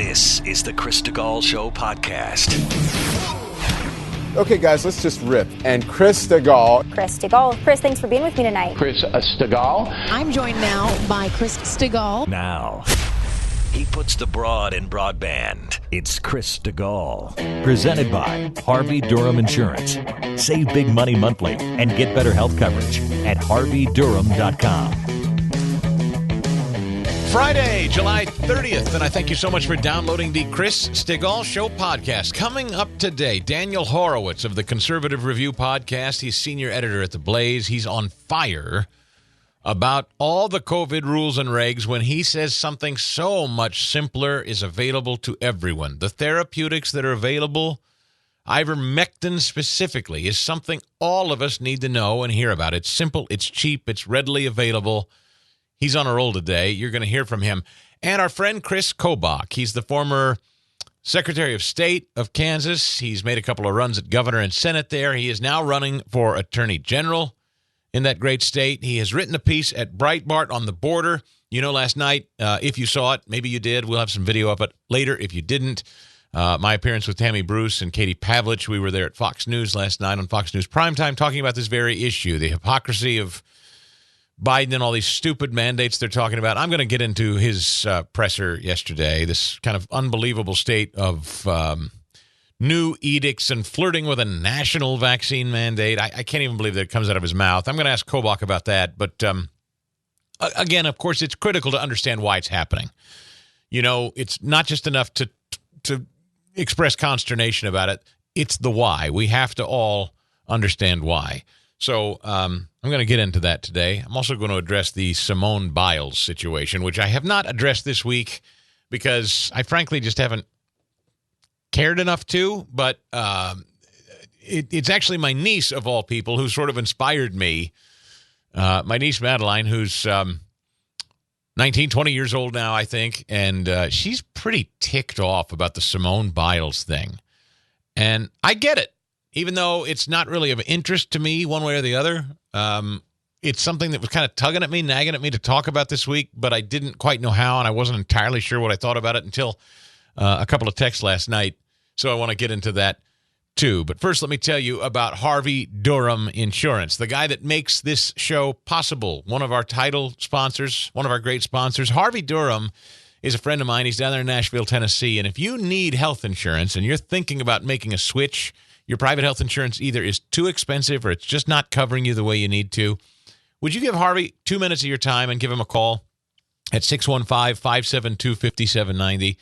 This is the Chris DeGaulle Show podcast. Okay, guys, let's just rip. And Chris DeGaulle. Chris DeGaulle. Chris, thanks for being with me tonight. Chris DeGaulle. I'm joined now by Chris DeGaulle. Now, he puts the broad in broadband. It's Chris DeGaulle. Presented by Harvey Durham Insurance. Save big money monthly and get better health coverage at harveydurham.com. Friday, July 30th, and I thank you so much for downloading the Chris DeGaulle Show podcast. Coming up today, Daniel Horowitz of the Conservative Review podcast. He's senior editor at The Blaze. He's on fire about all the COVID rules and regs when he says something so much simpler is available to everyone. The therapeutics that are available, ivermectin specifically, is something all of us need to know and hear about. It's simple, it's cheap, it's readily available. He's on a roll today. You're going to hear from him. And our friend Chris Kobach. He's the former Secretary of State of Kansas. He's made a couple of runs at governor and Senate there. He is now running for Attorney General in that great state. He has written a piece at Breitbart on the border. You know, last night, if you saw it, maybe you did. We'll have some video of it later if you didn't. My appearance with Tammy Bruce and Katie Pavlich. We were there at Fox News last night on Fox News Primetime talking about this very issue, the hypocrisy of Biden and all these stupid mandates they're talking about. I'm going to get into his presser yesterday, this kind of unbelievable state of new edicts and flirting with a national vaccine mandate. I can't even believe that it comes out of his mouth. I'm going to ask Kobach about that. But again, of course, it's critical to understand why it's happening. You know, it's not just enough to express consternation about it. It's the why. We have to all understand why. So I'm going to get into that today. I'm also going to address the Simone Biles situation, which I have not addressed this week because I frankly just haven't cared enough to. But it's actually my niece, of all people, who sort of inspired me. My niece, Madeline, who's 19, 20 years old now, I think. And she's pretty ticked off about the Simone Biles thing. And I get it. Even though it's not really of interest to me one way or the other, it's something that was kind of tugging at me, nagging at me to talk about this week, but I didn't quite know how, and I wasn't entirely sure what I thought about it until a couple of texts last night, so I want to get into that too. But first, let me tell you about Harvey Durham Insurance, the guy that makes this show possible, one of our title sponsors, one of our great sponsors. Harvey Durham is a friend of mine. He's down there in Nashville, Tennessee, and if you need health insurance and you're thinking about making a switch, your private health insurance either is too expensive or it's just not covering you the way you need to, would you give Harvey 2 minutes of your time and give him a call at 615-572-5790?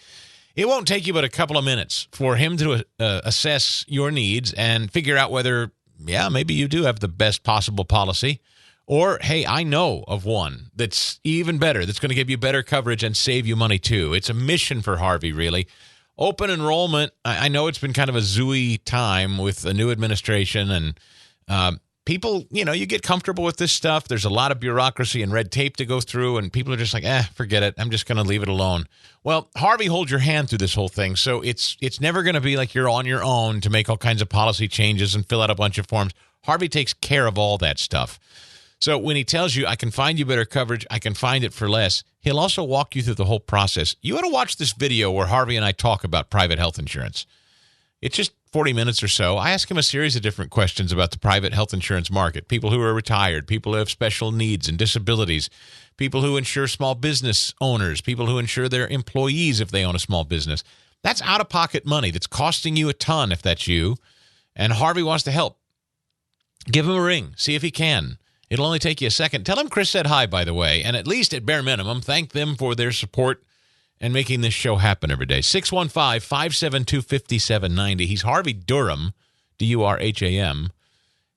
It won't take you but a couple of minutes for him to assess your needs and figure out whether, maybe you do have the best possible policy, or, hey, I know of one that's even better, that's going to give you better coverage and save you money too. It's a mission for Harvey, really. Open enrollment, I know it's been kind of a zooey time with a new administration, and people, you get comfortable with this stuff. There's a lot of bureaucracy and red tape to go through, and people are just like, forget it. I'm just going to leave it alone. Well, Harvey holds your hand through this whole thing, so it's never going to be like you're on your own to make all kinds of policy changes and fill out a bunch of forms. Harvey takes care of all that stuff. So when he tells you, I can find you better coverage, I can find it for less, he'll also walk you through the whole process. You ought to watch this video where Harvey and I talk about private health insurance. It's just 40 minutes or so. I ask him a series of different questions about the private health insurance market, people who are retired, people who have special needs and disabilities, people who insure small business owners, people who insure their employees if they own a small business. That's out-of-pocket money that's costing you a ton if that's you, and Harvey wants to help. Give him a ring. See if he can. It'll only take you a second. Tell him Chris said hi, by the way, and at least at bare minimum, thank them for their support and making this show happen every day. 615-572-5790. He's Harvey Durham, D-U-R-H-A-M.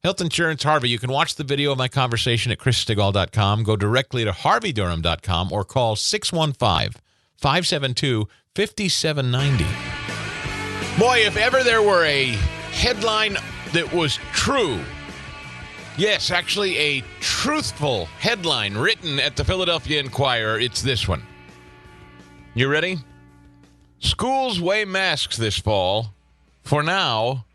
Health Insurance Harvey. You can watch the video of my conversation at chrisstegall.com. Go directly to harveydurham.com or call 615-572-5790. Boy, if ever there were a headline that was true, yes, actually a truthful headline written at the Philadelphia Inquirer, it's this one. You ready? Schools weigh masks this fall. For now,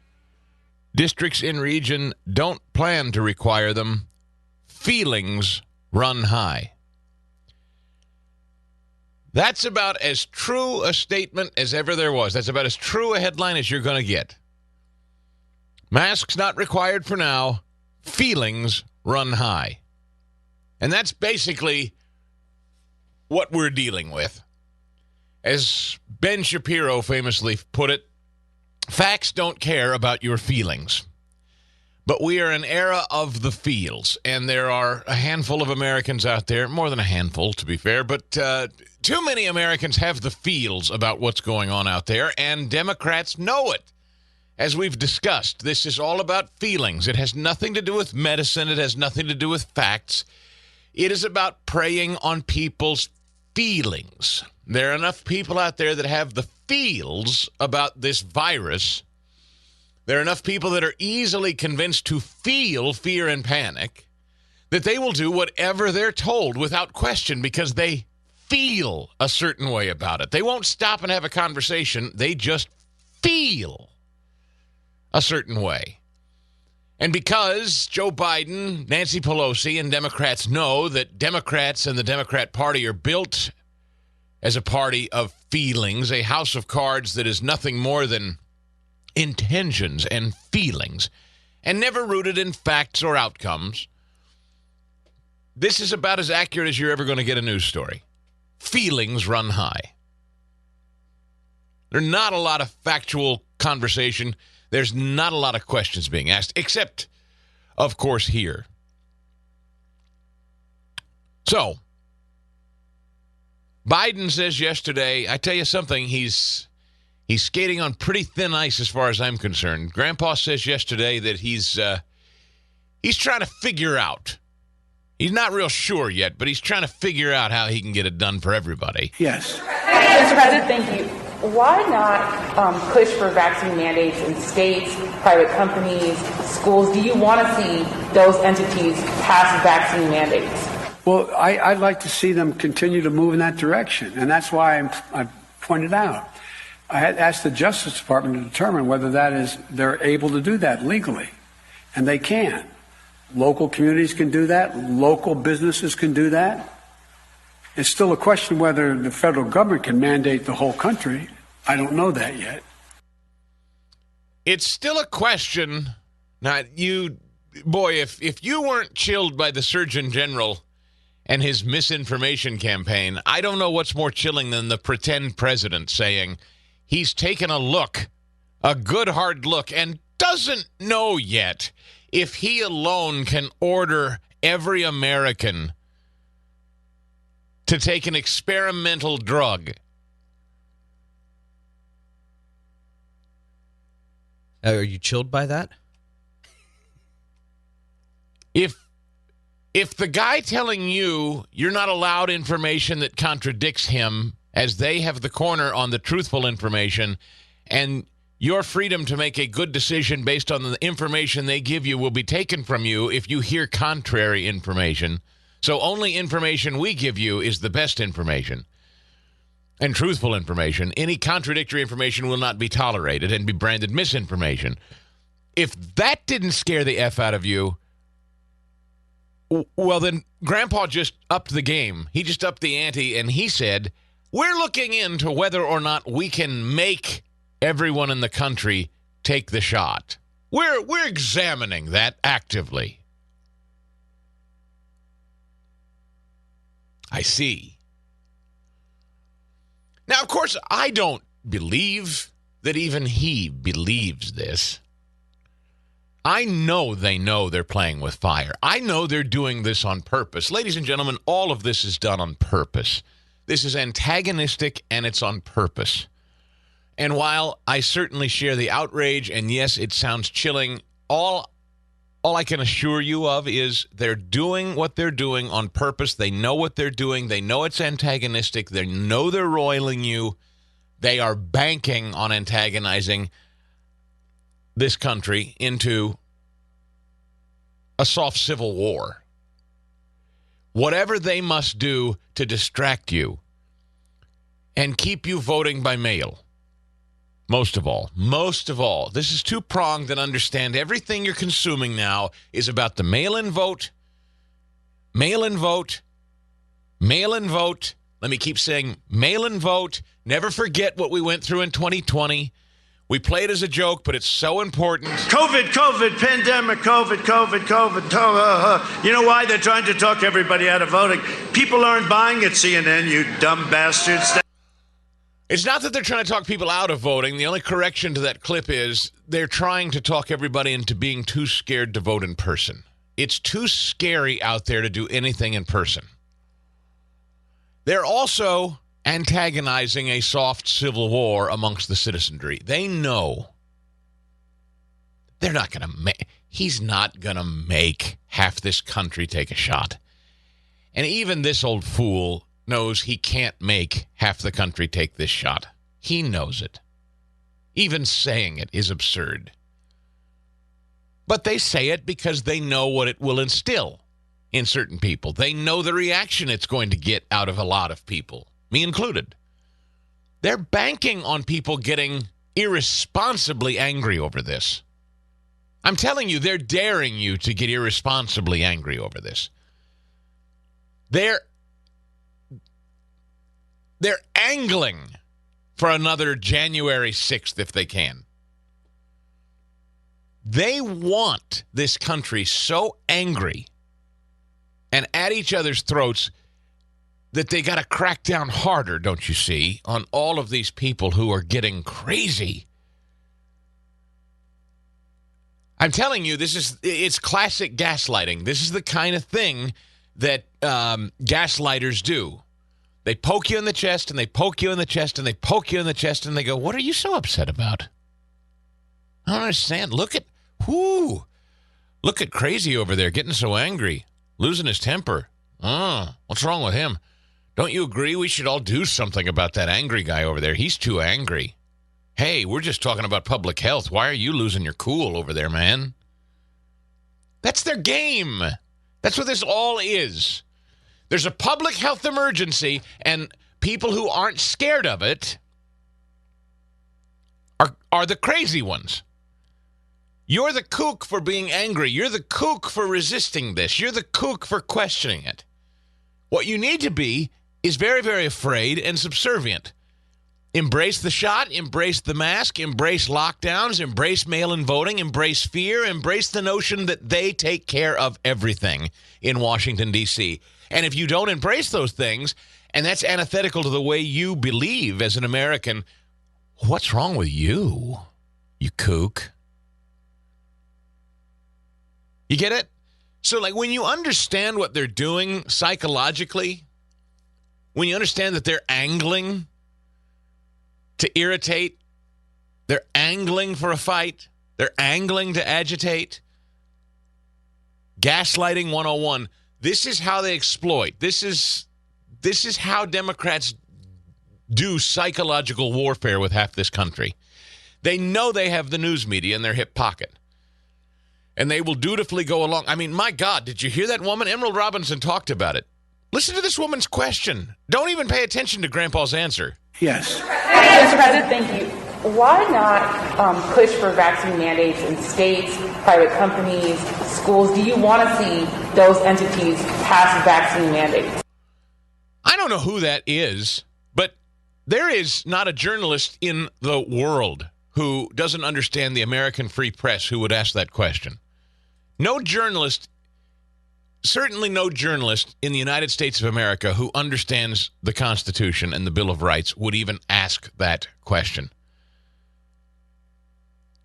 districts in region don't plan to require them. Feelings run high. That's about as true a statement as ever there was. That's about as true a headline as you're going to get. Masks not required for now. Feelings run high. And that's basically what we're dealing with. As Ben Shapiro famously put it, facts don't care about your feelings. But we are in an era of the feels, and there are a handful of Americans out there, more than a handful to be fair, but too many Americans have the feels about what's going on out there, and Democrats know it. As we've discussed, this is all about feelings. It has nothing to do with medicine. It has nothing to do with facts. It is about preying on people's feelings. There are enough people out there that have the feels about this virus. There are enough people that are easily convinced to feel fear and panic that they will do whatever they're told without question because they feel a certain way about it. They won't stop and have a conversation. They just feel a certain way. And because Joe Biden, Nancy Pelosi, and Democrats know that Democrats and the Democrat Party are built as a party of feelings, a house of cards that is nothing more than intentions and feelings, and never rooted in facts or outcomes, this is about as accurate as you're ever going to get a news story. Feelings run high. There's not a lot of factual conversation. There's not a lot of questions being asked, except, of course, here. So, Biden says yesterday, I tell you something, he's skating on pretty thin ice as far as I'm concerned. Grandpa says yesterday that he's trying to figure out. He's not real sure yet, but he's trying to figure out how he can get it done for everybody. Yes. Mr. President, thank you. Why not push for vaccine mandates in states, private companies, schools? Do you want to see those entities pass vaccine mandates? Well, I'd like to see them continue to move in that direction, and that's why I pointed out. I had asked the Justice Department to determine whether they're able to do that legally, and they can. Local communities can do that. Local businesses can do that. It's still a question whether the federal government can mandate the whole country. I don't know that yet. It's still a question. Now, if you weren't chilled by the Surgeon General and his misinformation campaign, I don't know what's more chilling than the pretend president saying he's taken a good hard look, and doesn't know yet if he alone can order every American to take an experimental drug. Are you chilled by that? If the guy telling you you're not allowed information that contradicts him, as they have the corner on the truthful information, and your freedom to make a good decision based on the information they give you will be taken from you if you hear contrary information. So only information we give you is the best information and truthful information. Any contradictory information will not be tolerated and be branded misinformation. If that didn't scare the F out of you, well, then Grandpa just upped the game. He just upped the ante, and he said, we're looking into whether or not we can make everyone in the country take the shot. We're examining that actively. I see. Now, of course, I don't believe that even he believes this. I know they know they're playing with fire. I know they're doing this on purpose. Ladies and gentlemen, all of this is done on purpose. This is antagonistic, and it's on purpose. And while I certainly share the outrage, and yes, it sounds chilling, all I can assure you of is they're doing what they're doing on purpose. They know what they're doing. They know it's antagonistic. They know they're roiling you. They are banking on antagonizing this country into a soft civil war. Whatever they must do to distract you and keep you voting by mail. Most of all, this is two-pronged, and understand everything you're consuming now is about the mail-in vote, mail-in vote, mail-in vote, Let me keep saying mail-in vote. Never forget what we went through in 2020. We play it as a joke, but it's so important. COVID, pandemic, COVID. You know why? They're trying to talk everybody out of voting. People aren't buying at CNN, you dumb bastards. It's not that they're trying to talk people out of voting. The only correction to that clip is they're trying to talk everybody into being too scared to vote in person. It's too scary out there to do anything in person. They're also antagonizing a soft civil war amongst the citizenry. They know they're not going to make, he's not going to make half this country take a shot. And even this old fool knows he can't make half the country take this shot. He knows it. Even saying it is absurd. But they say it because they know what it will instill in certain people. They know the reaction it's going to get out of a lot of people, me included. They're banking on people getting irresponsibly angry over this. I'm telling you, they're daring you to get irresponsibly angry over this. They're angling for another January 6th if they can. They want this country so angry and at each other's throats that they got to crack down harder, don't you see, on all of these people who are getting crazy. I'm telling you, it's classic gaslighting. This is the kind of thing that gaslighters do. They poke you in the chest, and they poke you in the chest, and they poke you in the chest, and they go, what are you so upset about? I don't understand. Look at crazy over there getting so angry, losing his temper. Oh, what's wrong with him? Don't you agree we should all do something about that angry guy over there? He's too angry. Hey, we're just talking about public health. Why are you losing your cool over there, man? That's their game. That's what this all is. There's a public health emergency, and people who aren't scared of it are the crazy ones. You're the kook for being angry. You're the kook for resisting this. You're the kook for questioning it. What you need to be is very, very afraid and subservient. Embrace the shot, embrace the mask, embrace lockdowns, embrace mail-in voting, embrace fear, embrace the notion that they take care of everything in Washington, D.C. And if you don't embrace those things, and that's antithetical to the way you believe as an American, what's wrong with you, you kook? You get it? So, like, when you understand what they're doing psychologically, when you understand that they're angling to irritate, they're angling for a fight, they're angling to agitate, gaslighting 101, this is how they exploit. This is how Democrats do psychological warfare with half this country. They know they have the news media in their hip pocket. And they will dutifully go along. I mean, my God, did you hear that woman? Emerald Robinson talked about it. Listen to this woman's question. Don't even pay attention to Grandpa's answer. Yes. Mr. President, thank you. Why not push for vaccine mandates in states, private companies, schools? Do you want to see those entities pass vaccine mandates? I don't know who that is, but there is not a journalist in the world who doesn't understand the American free press who would ask that question. No journalist, certainly no journalist in the United States of America who understands the Constitution and the Bill of Rights would even ask that question.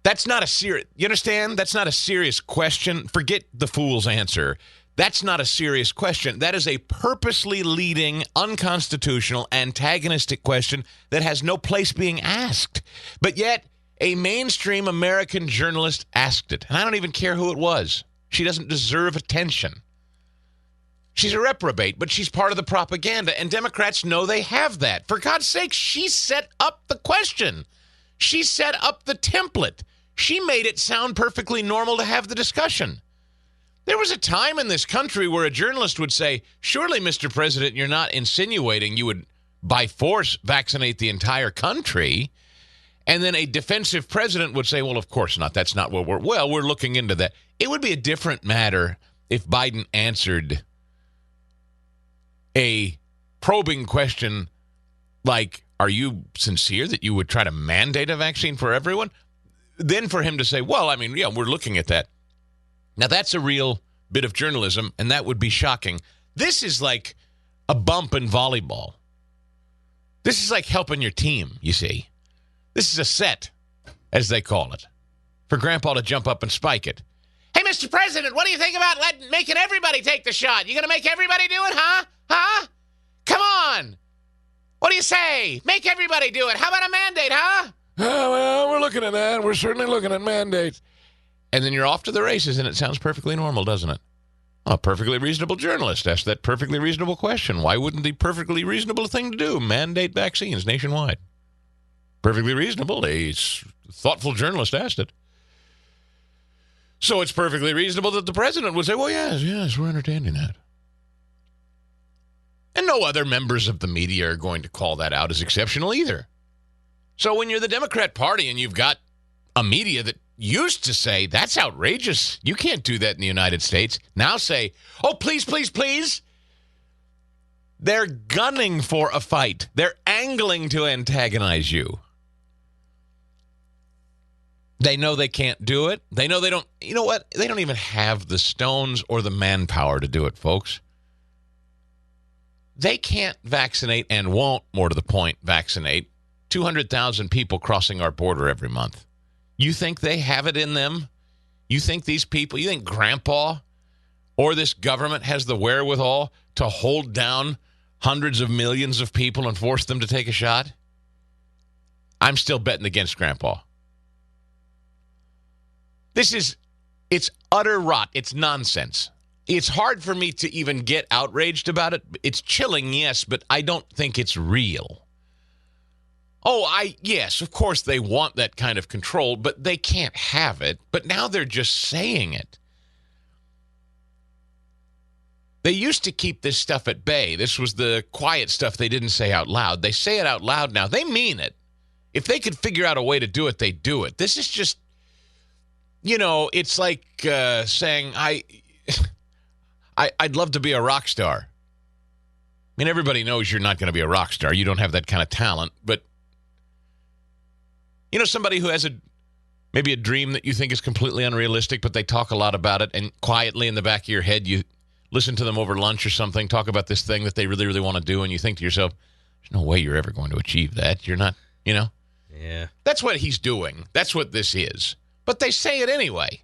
That's not a serious, you understand? That's not a serious question. Forget the fool's answer. That's not a serious question. That is a purposely leading, unconstitutional, antagonistic question that has no place being asked. But yet, a mainstream American journalist asked it. And I don't even care who it was. She doesn't deserve attention. She's a reprobate, but she's part of the propaganda. And Democrats know they have that. For God's sake, she set up the question. She set up the template. She made it sound perfectly normal to have the discussion. There was a time in this country where a journalist would say, surely, Mr. President, you're not insinuating you would by force vaccinate the entire country. And then a defensive president would say, well, of course not. That's not what we're looking into that. It would be a different matter if Biden answered a probing question like, are you sincere that you would try to mandate a vaccine for everyone? Then for him to say, well, I mean, yeah, we're looking at that. Now, that's a real bit of journalism, and that would be shocking. This is like a bump in volleyball. This is like helping your team, you see. This is a set, as they call it, for Grandpa to jump up and spike it. Hey, Mr. President, what do you think about making everybody take the shot? You going to make everybody do it, huh? Huh? Come on. What do you say? Make everybody do it. How about a mandate, huh? Well, we're looking at that. We're certainly looking at mandates. And then you're off to the races, and it sounds perfectly normal, doesn't it? A perfectly reasonable journalist asked that perfectly reasonable question. Why wouldn't the perfectly reasonable thing to do mandate vaccines nationwide? Perfectly reasonable. A thoughtful journalist asked it. So it's perfectly reasonable that the president would say, well, yes, we're entertaining that. And no other members of the media are going to call that out as exceptional either. So when you're the Democrat Party and you've got a media that used to say, that's outrageous, you can't do that in the United States, now say, oh, please, please, please. They're gunning for a fight. They're angling to antagonize you. They know they can't do it. They know they don't, you know what? They don't even have the stones or the manpower to do it, folks. They can't vaccinate and won't, more to the point, vaccinate 200,000 people crossing our border every month. You think they have it in them? You think these people, you think Grandpa or this government has the wherewithal to hold down hundreds of millions of people and force them to take a shot? I'm still betting against Grandpa. It's utter rot. It's nonsense. It's hard for me to even get outraged about it. It's chilling, yes, but I don't think it's real. Yes, of course they want that kind of control, but they can't have it. But now they're just saying it. They used to keep this stuff at bay. This was the quiet stuff they didn't say out loud. They say it out loud now. They mean it. If they could figure out a way to do it, they do it. This is just, it's like saying, I'd love to be a rock star. I mean, everybody knows you're not going to be a rock star. You don't have that kind of talent. But, somebody who has maybe a dream that you think is completely unrealistic, but they talk a lot about it, and quietly in the back of your head, you listen to them over lunch or something, talk about this thing that they really, really want to do, and you think to yourself, there's no way you're ever going to achieve that. You're not, Yeah. That's what he's doing. That's what this is. But they say it anyway.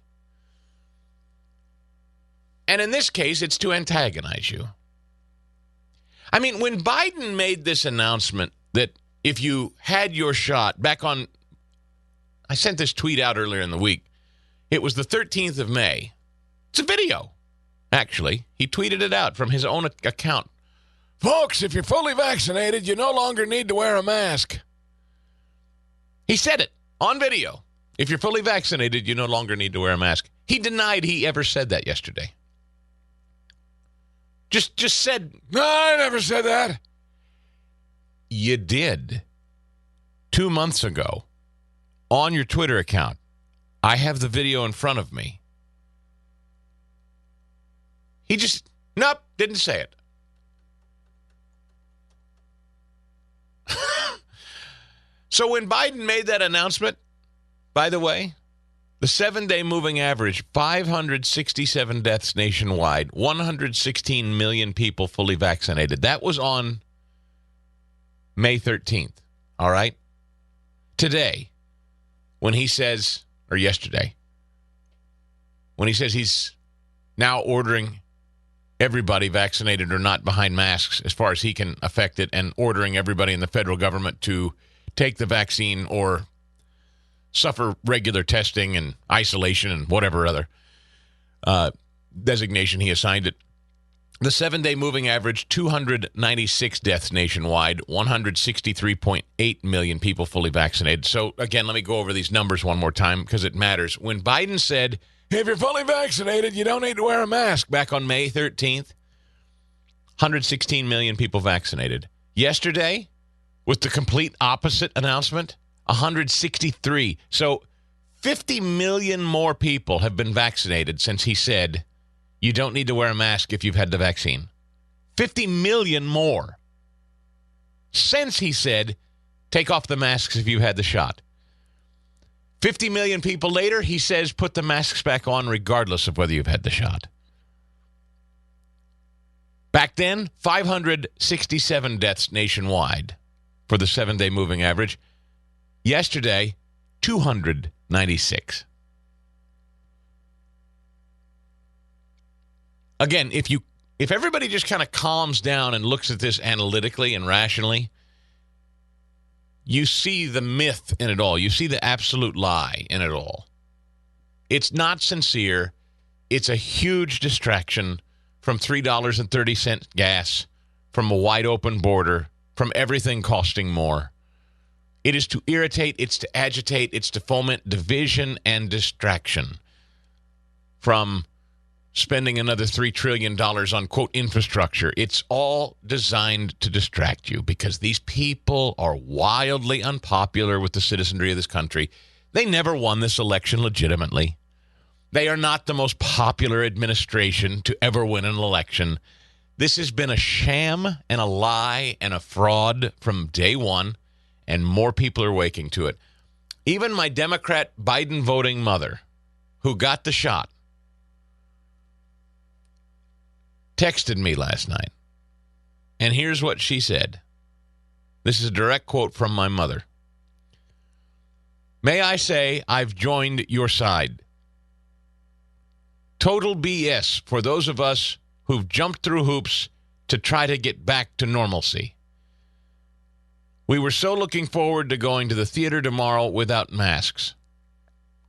And in this case, it's to antagonize you. I mean, when Biden made this announcement that if you had your shot I sent this tweet out earlier in the week. It was the 13th of May. It's a video, actually. He tweeted it out from his own account. Folks, if you're fully vaccinated, you no longer need to wear a mask. He said it on video. If you're fully vaccinated, you no longer need to wear a mask. He denied he ever said that yesterday. Just said, no, I never said that. You did. 2 months ago, on your Twitter account. I have the video in front of me. He nope, didn't say it. So when Biden made that announcement, by the way, the 7-day moving average, 567 deaths nationwide, 116 million people fully vaccinated. That was on May 13th, all right? Today, when he says, or yesterday, when he says he's now ordering everybody vaccinated or not behind masks as far as he can affect it, and ordering everybody in the federal government to take the vaccine or suffer regular testing and isolation and whatever other designation he assigned it. The 7-day moving average, 296 deaths nationwide, 163.8 million people fully vaccinated. So, again, let me go over these numbers one more time because it matters. When Biden said, if you're fully vaccinated, you don't need to wear a mask, back on May 13th, 116 million people vaccinated. Yesterday, with the complete opposite announcement, 163. So 50 million more people have been vaccinated since he said, you don't need to wear a mask if you've had the vaccine. 50 million more. since he said, take off the masks if you've had the shot. 50 million people later, he says, put the masks back on regardless of whether you've had the shot. Back then, 567 deaths nationwide for the 7-day moving average. Yesterday, 296. Again, if everybody just kind of calms down and looks at this analytically and rationally, you see the myth in it all. You see the absolute lie in it all. It's not sincere. It's a huge distraction from $3.30 gas, from a wide open border, from everything costing more. It is to irritate, it's to agitate, it's to foment division and distraction from spending another $3 trillion on, quote, infrastructure. It's all designed to distract you because these people are wildly unpopular with the citizenry of this country. They never won this election legitimately. They are not the most popular administration to ever win an election. This has been a sham and a lie and a fraud from day one, and more people are waking to it. Even my Democrat Biden-voting mother, who got the shot, texted me last night, and here's what she said. This is a direct quote from my mother. May I say I've joined your side. Total BS for those of us who've jumped through hoops to try to get back to normalcy. We were so looking forward to going to the theater tomorrow without masks.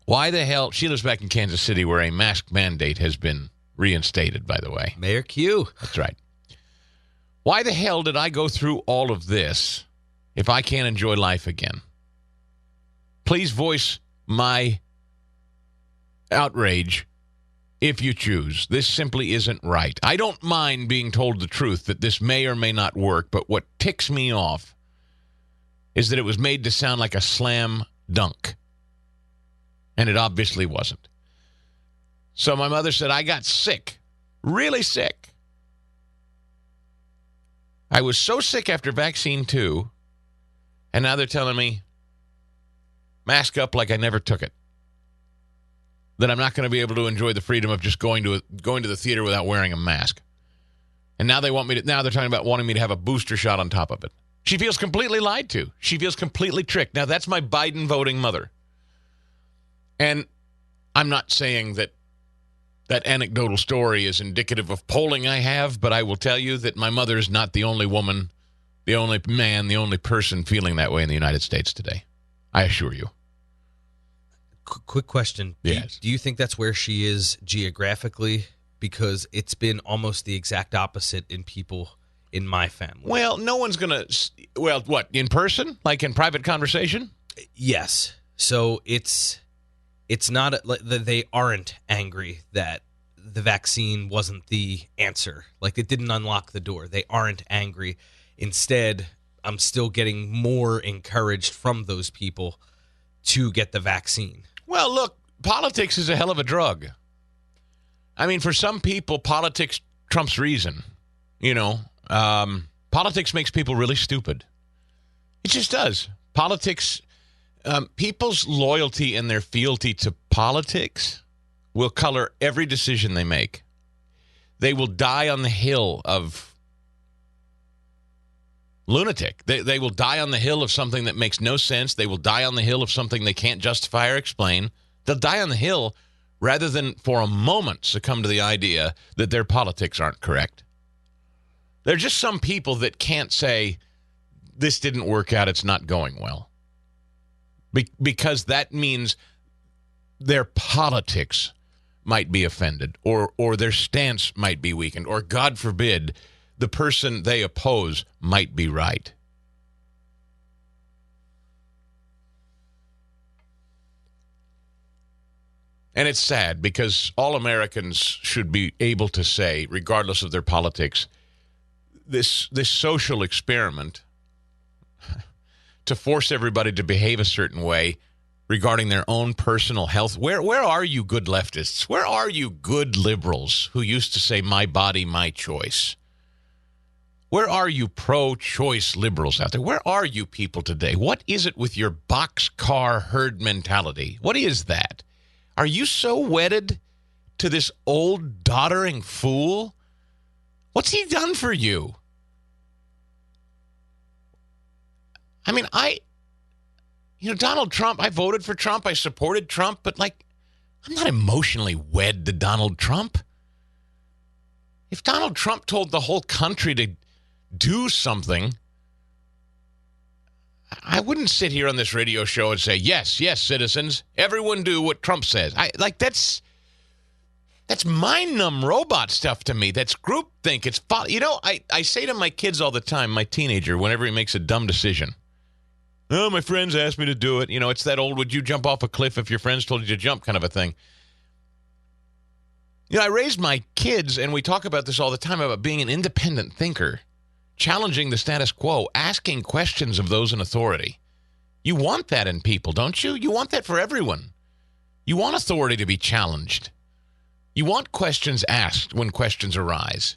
Why the hell? She lives back in Kansas City where a mask mandate has been reinstated, by the way. Mayor Q. That's right. Why the hell did I go through all of this if I can't enjoy life again? Please voice my outrage if you choose. This simply isn't right. I don't mind being told the truth that this may or may not work, but what ticks me off is that it was made to sound like a slam dunk. And it obviously wasn't. So my mother said, I got sick, really sick. I was so sick after vaccine 2, and now they're telling me, mask up like I never took it. That I'm not going to be able to enjoy the freedom of just going to the theater without wearing a mask. And now they're talking about wanting me to have a booster shot on top of it. She feels completely lied to. She feels completely tricked. Now, that's my Biden voting mother. And I'm not saying that anecdotal story is indicative of polling I have, but I will tell you that my mother is not the only woman, the only man, the only person feeling that way in the United States today. I assure you. Quick question. Yes. Do you think that's where she is geographically? Because it's been almost the exact opposite in people in my family. Well, no one's going to... Well, what, in person? Like in private conversation? Yes. So it's not... They aren't angry that the vaccine wasn't the answer. Like, it didn't unlock the door. They aren't angry. Instead, I'm still getting more encouraged from those people to get the vaccine. Well, look, politics is a hell of a drug. I mean, for some people, politics trumps reason. You know, politics makes people really stupid. It just does. Politics, people's loyalty and their fealty to politics will color every decision they make. They will die on the hill of lunatic. They will die on the hill of something that makes no sense. They will die on the hill of something they can't justify or explain. They'll die on the hill rather than for a moment succumb to the idea that their politics aren't correct. There are just some people that can't say, this didn't work out, it's not going well. Because that means their politics might be offended, or their stance might be weakened, or God forbid, the person they oppose might be right. And it's sad because all Americans should be able to say, regardless of their politics, this social experiment to force everybody to behave a certain way regarding their own personal health. Where are you good leftists? Where are you good liberals who used to say, my body, my choice? Where are you pro-choice liberals out there? Where are you people today? What is it with your boxcar herd mentality? What is that? Are you so wedded to this old doddering fool? What's he done for you? I mean, Donald Trump, I voted for Trump. I supported Trump, but I'm not emotionally wed to Donald Trump. If Donald Trump told the whole country to do something, I wouldn't sit here on this radio show and say, yes, citizens, everyone do what Trump says. That's mind-numb robot stuff to me. That's groupthink. It's I say to my kids all the time, my teenager, whenever he makes a dumb decision, oh, my friends asked me to do it. It's that old, would you jump off a cliff if your friends told you to jump kind of a thing. I raised my kids, and we talk about this all the time, about being an independent thinker, challenging the status quo, asking questions of those in authority. You want that in people, don't you? You want that for everyone. You want authority to be challenged. You want questions asked when questions arise.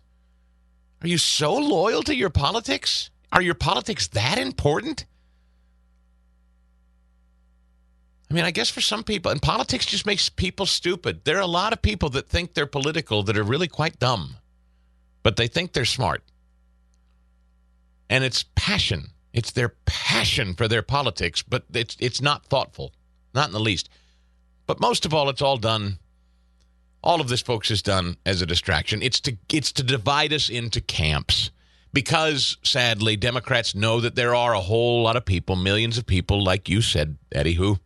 Are you so loyal to your politics? Are your politics that important? I mean, I guess for some people, and politics just makes people stupid. There are a lot of people that think they're political that are really quite dumb, but they think they're smart. And it's passion. It's their passion for their politics, but it's not thoughtful, not in the least. But most of all, it's all done. All of this, folks, is done as a distraction. It's to divide us into camps. Because, sadly, Democrats know that there are a whole lot of people, millions of people, like you said, Eddie, who,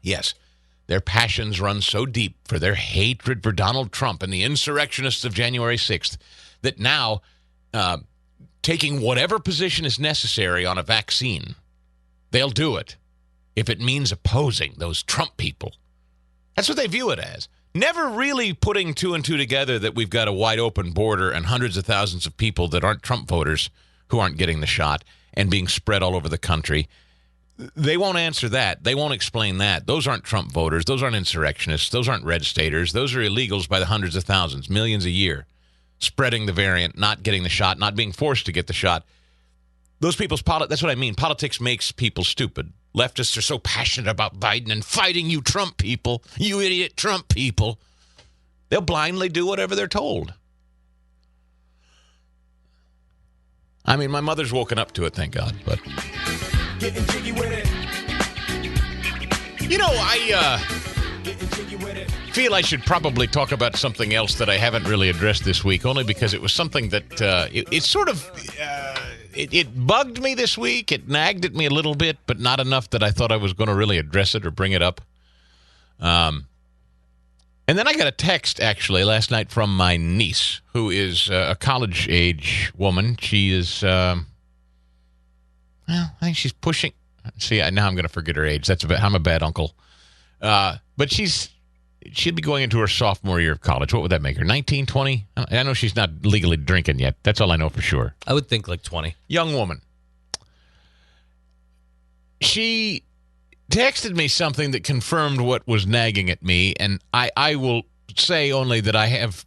yes, their passions run so deep for their hatred for Donald Trump and the insurrectionists of January 6th that now, taking whatever position is necessary on a vaccine, they'll do it if it means opposing those Trump people. That's what they view it as. Never really putting two and two together that we've got a wide open border and hundreds of thousands of people that aren't Trump voters who aren't getting the shot and being spread all over the country. They won't answer that. They won't explain that. Those aren't Trump voters. Those aren't insurrectionists. Those aren't red staters. Those are illegals by the hundreds of thousands, millions a year, spreading the variant, not getting the shot, not being forced to get the shot. Those people's that's what I mean. Politics makes people stupid. Leftists are so passionate about Biden and fighting you Trump people, you idiot Trump people. They'll blindly do whatever they're told. I mean, my mother's woken up to it, thank God. But getting jiggy with it. I feel I should probably talk about something else that I haven't really addressed this week, only because it was something that it bugged me this week. It nagged at me a little bit, but not enough that I thought I was going to really address it or bring it up. And then I got a text, actually, last night from my niece, who is a college-age woman. She is, I think she's pushing. See, now I'm going to forget her age. I'm a bad uncle. But she'd be going into her sophomore year of college. What would that make her? 19, 20? I know she's not legally drinking yet. That's all I know for sure. I would think like 20. Young woman. She texted me something that confirmed what was nagging at me, and I will say only that I have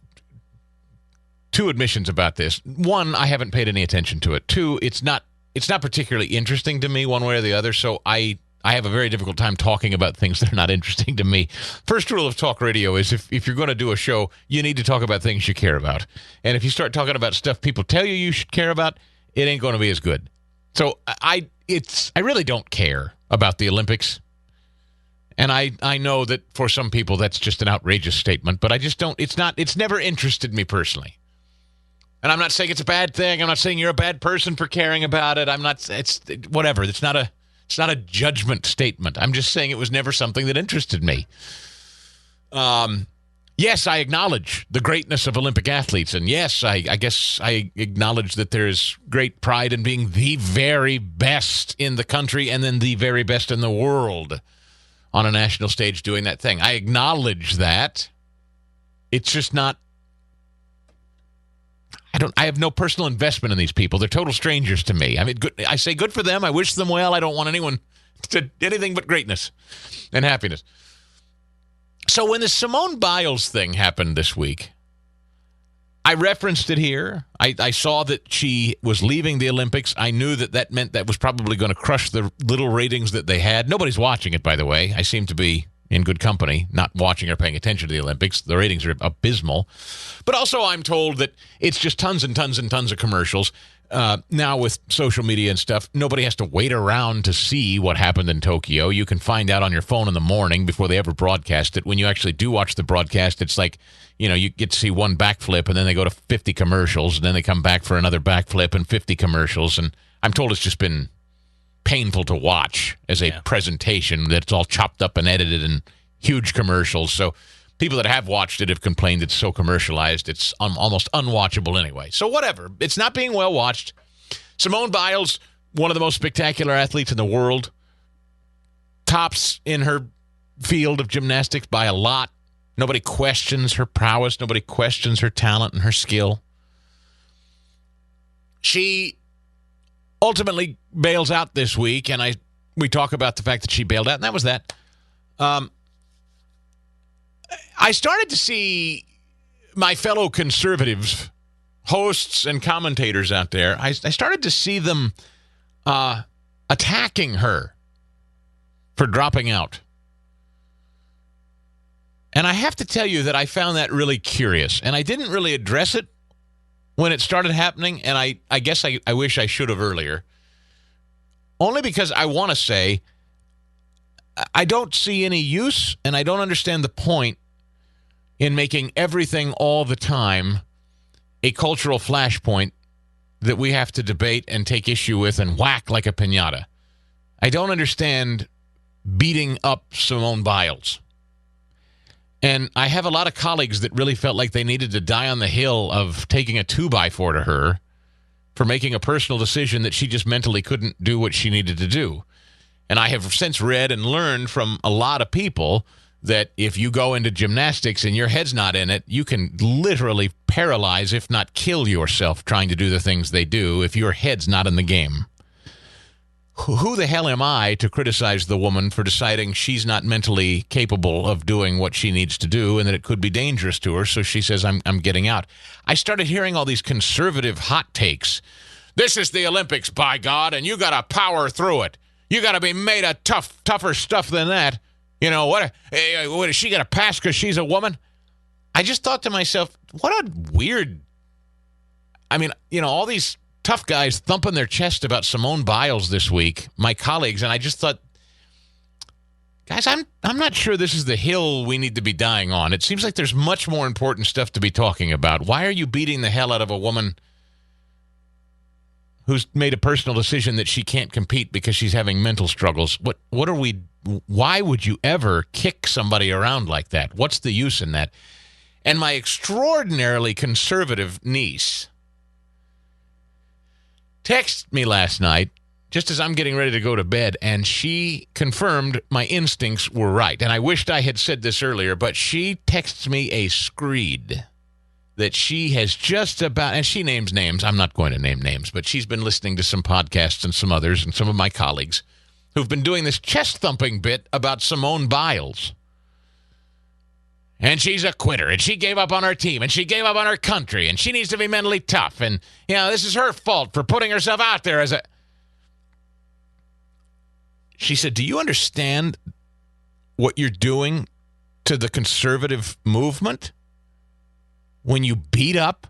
two admissions about this. One, I haven't paid any attention to it. Two, it's not particularly interesting to me one way or the other, so I have a very difficult time talking about things that are not interesting to me. First rule of talk radio is if you're going to do a show, you need to talk about things you care about. And if you start talking about stuff people tell you should care about, it ain't going to be as good. So I really don't care about the Olympics. And I know that for some people that's just an outrageous statement, but I just don't. It's never interested me personally. And I'm not saying it's a bad thing. I'm not saying you're a bad person for caring about it. It's whatever. It's not a judgment statement. I'm just saying it was never something that interested me. Yes, I acknowledge the greatness of Olympic athletes. And yes, I guess I acknowledge that there's great pride in being the very best in the country and then the very best in the world on a national stage doing that thing. I acknowledge that. It's just not. I have no personal investment in these people. They're total strangers to me. I mean, I say good for them. I wish them well. I don't want anyone to anything but greatness and happiness. So when the Simone Biles thing happened this week, I referenced it here. I saw that she was leaving the Olympics. I knew that meant that was probably going to crush the little ratings that they had. Nobody's watching it, by the way. I seem to be in good company, not watching or paying attention to the Olympics. The ratings are abysmal. But also I'm told that it's just tons and tons and tons of commercials. Now with social media and stuff, nobody has to wait around to see what happened in Tokyo. You can find out on your phone in the morning before they ever broadcast it. When you actually do watch the broadcast, it's like, you get to see one backflip, and then they go to 50 commercials, and then they come back for another backflip and 50 commercials. And I'm told it's just been painful to watch as a presentation, that it's all chopped up and edited and huge commercials. So people that have watched it have complained it's so commercialized, it's almost unwatchable anyway. So whatever. It's not being well watched. Simone Biles, one of the most spectacular athletes in the world, tops in her field of gymnastics by a lot. Nobody questions her prowess. Nobody questions her talent and her skill. She ultimately bails out this week, and we talk about the fact that she bailed out, and that was that. I started to see my fellow conservatives, hosts and commentators out there, I started to see them attacking her for dropping out. And I have to tell you that I found that really curious. And I didn't really address it when it started happening, and I guess I wish I should have earlier. Only because I want to say I don't see any use, and I don't understand the point in making everything all the time a cultural flashpoint that we have to debate and take issue with and whack like a piñata. I don't understand beating up Simone Biles. And I have a lot of colleagues that really felt like they needed to die on the hill of taking a 2x4 to her for making a personal decision that she just mentally couldn't do what she needed to do. And I have since read and learned from a lot of people that if you go into gymnastics and your head's not in it, you can literally paralyze, if not kill yourself, trying to do the things they do if your head's not in the game. Who the hell am I to criticize the woman for deciding she's not mentally capable of doing what she needs to do and that it could be dangerous to her, so she says, I'm getting out. I started hearing all these conservative hot takes. This is the Olympics, by God, and you got to power through it. You got to be made of tougher stuff than that. What is she going to pass because she's a woman? I just thought to myself, what a weird... all these tough guys thumping their chest about Simone Biles this week, my colleagues, and I just thought, guys, I'm not sure this is the hill we need to be dying on. It seems like there's much more important stuff to be talking about. Why are you beating the hell out of a woman who's made a personal decision that she can't compete because she's having mental struggles? Why would you ever kick somebody around like that? What's the use in that? And my extraordinarily conservative niece texted me last night just as I'm getting ready to go to bed, and she confirmed my instincts were right. And I wished I had said this earlier, but she texts me a screed that she has just about, and she names names. I'm not going to name names, but she's been listening to some podcasts and some others and some of my colleagues who've been doing this chest-thumping bit about Simone Biles. And she's a quitter, and she gave up on her team, and she gave up on her country, and she needs to be mentally tough, and, this is her fault for putting herself out there as a... She said, do you understand what you're doing to the conservative movement when you beat up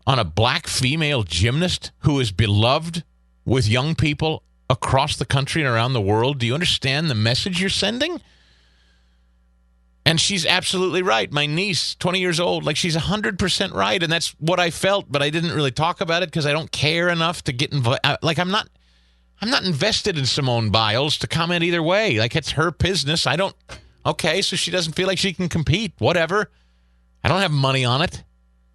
on a black female gymnast who is beloved with young people across the country and around the world? Do you understand the message you're sending? And she's absolutely right. My niece, 20 years old, she's 100% right, and that's what I felt, but I didn't really talk about it because I don't care enough to get involved. I'm not invested in Simone Biles to comment either way. It's her business. Okay, so she doesn't feel like she can compete. Whatever. I don't have money on it.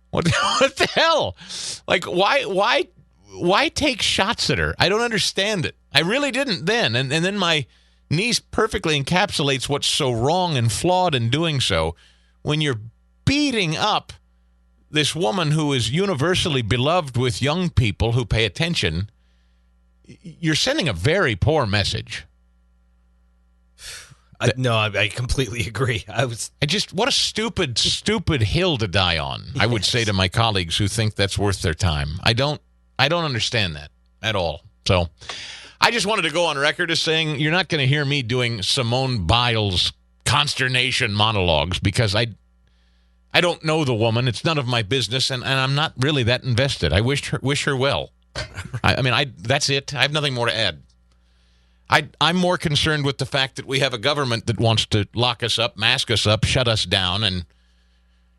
What the hell? Why take shots at her? I don't understand it. I really didn't then. And then my niece perfectly encapsulates what's so wrong and flawed in doing so. When you're beating up this woman who is universally beloved with young people who pay attention, you're sending a very poor message. I completely agree. What a stupid hill to die on. I would say to my colleagues who think that's worth their time. I don't understand that at all. So I just wanted to go on record as saying you're not going to hear me doing Simone Biles consternation monologues because I don't know the woman. It's none of my business, and I'm not really that invested. I wish her well. That's it. I have nothing more to add. I'm more concerned with the fact that we have a government that wants to lock us up, mask us up, shut us down, and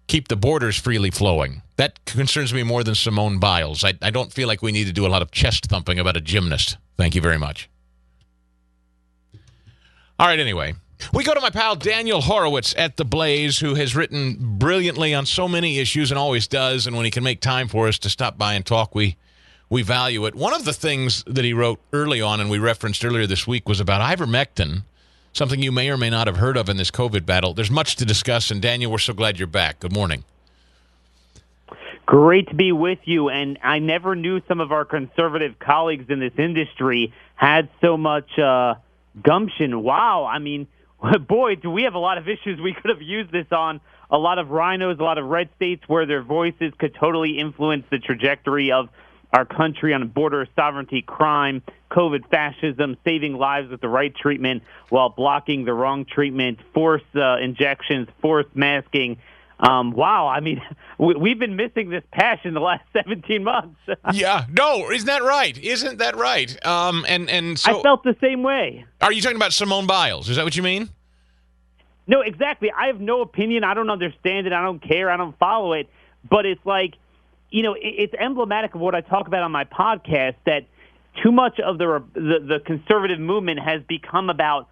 keep the borders freely flowing. That concerns me more than Simone Biles. I don't feel like we need to do a lot of chest thumping about a gymnast. Thank you very much. All right, anyway. We go to my pal Daniel Horowitz at The Blaze, who has written brilliantly on so many issues and always does, and when he can make time for us to stop by and talk, we value it. One of the things that he wrote early on and we referenced earlier this week was about ivermectin, something you may or may not have heard of in this COVID battle. There's much to discuss, and Daniel, we're so glad you're back. Good morning. Great to be with you, and I never knew some of our conservative colleagues in this industry had so much gumption. Wow, I mean, boy, do we have a lot of issues we could have used this on. A lot of rhinos, a lot of red states where their voices could totally influence the trajectory of our country on border sovereignty, crime, COVID fascism, saving lives with the right treatment while blocking the wrong treatment, forced injections, forced masking. Wow, I mean, we've been missing this passion the last 17 months. Yeah, no, isn't that right? Isn't that right? And so I felt the same way. Are you talking about Simone Biles? Is that what you mean? No, exactly. I have no opinion. I don't understand it. I don't care. I don't follow it. But it's like, you know, it's emblematic of what I talk about on my podcast, that too much of the conservative movement has become about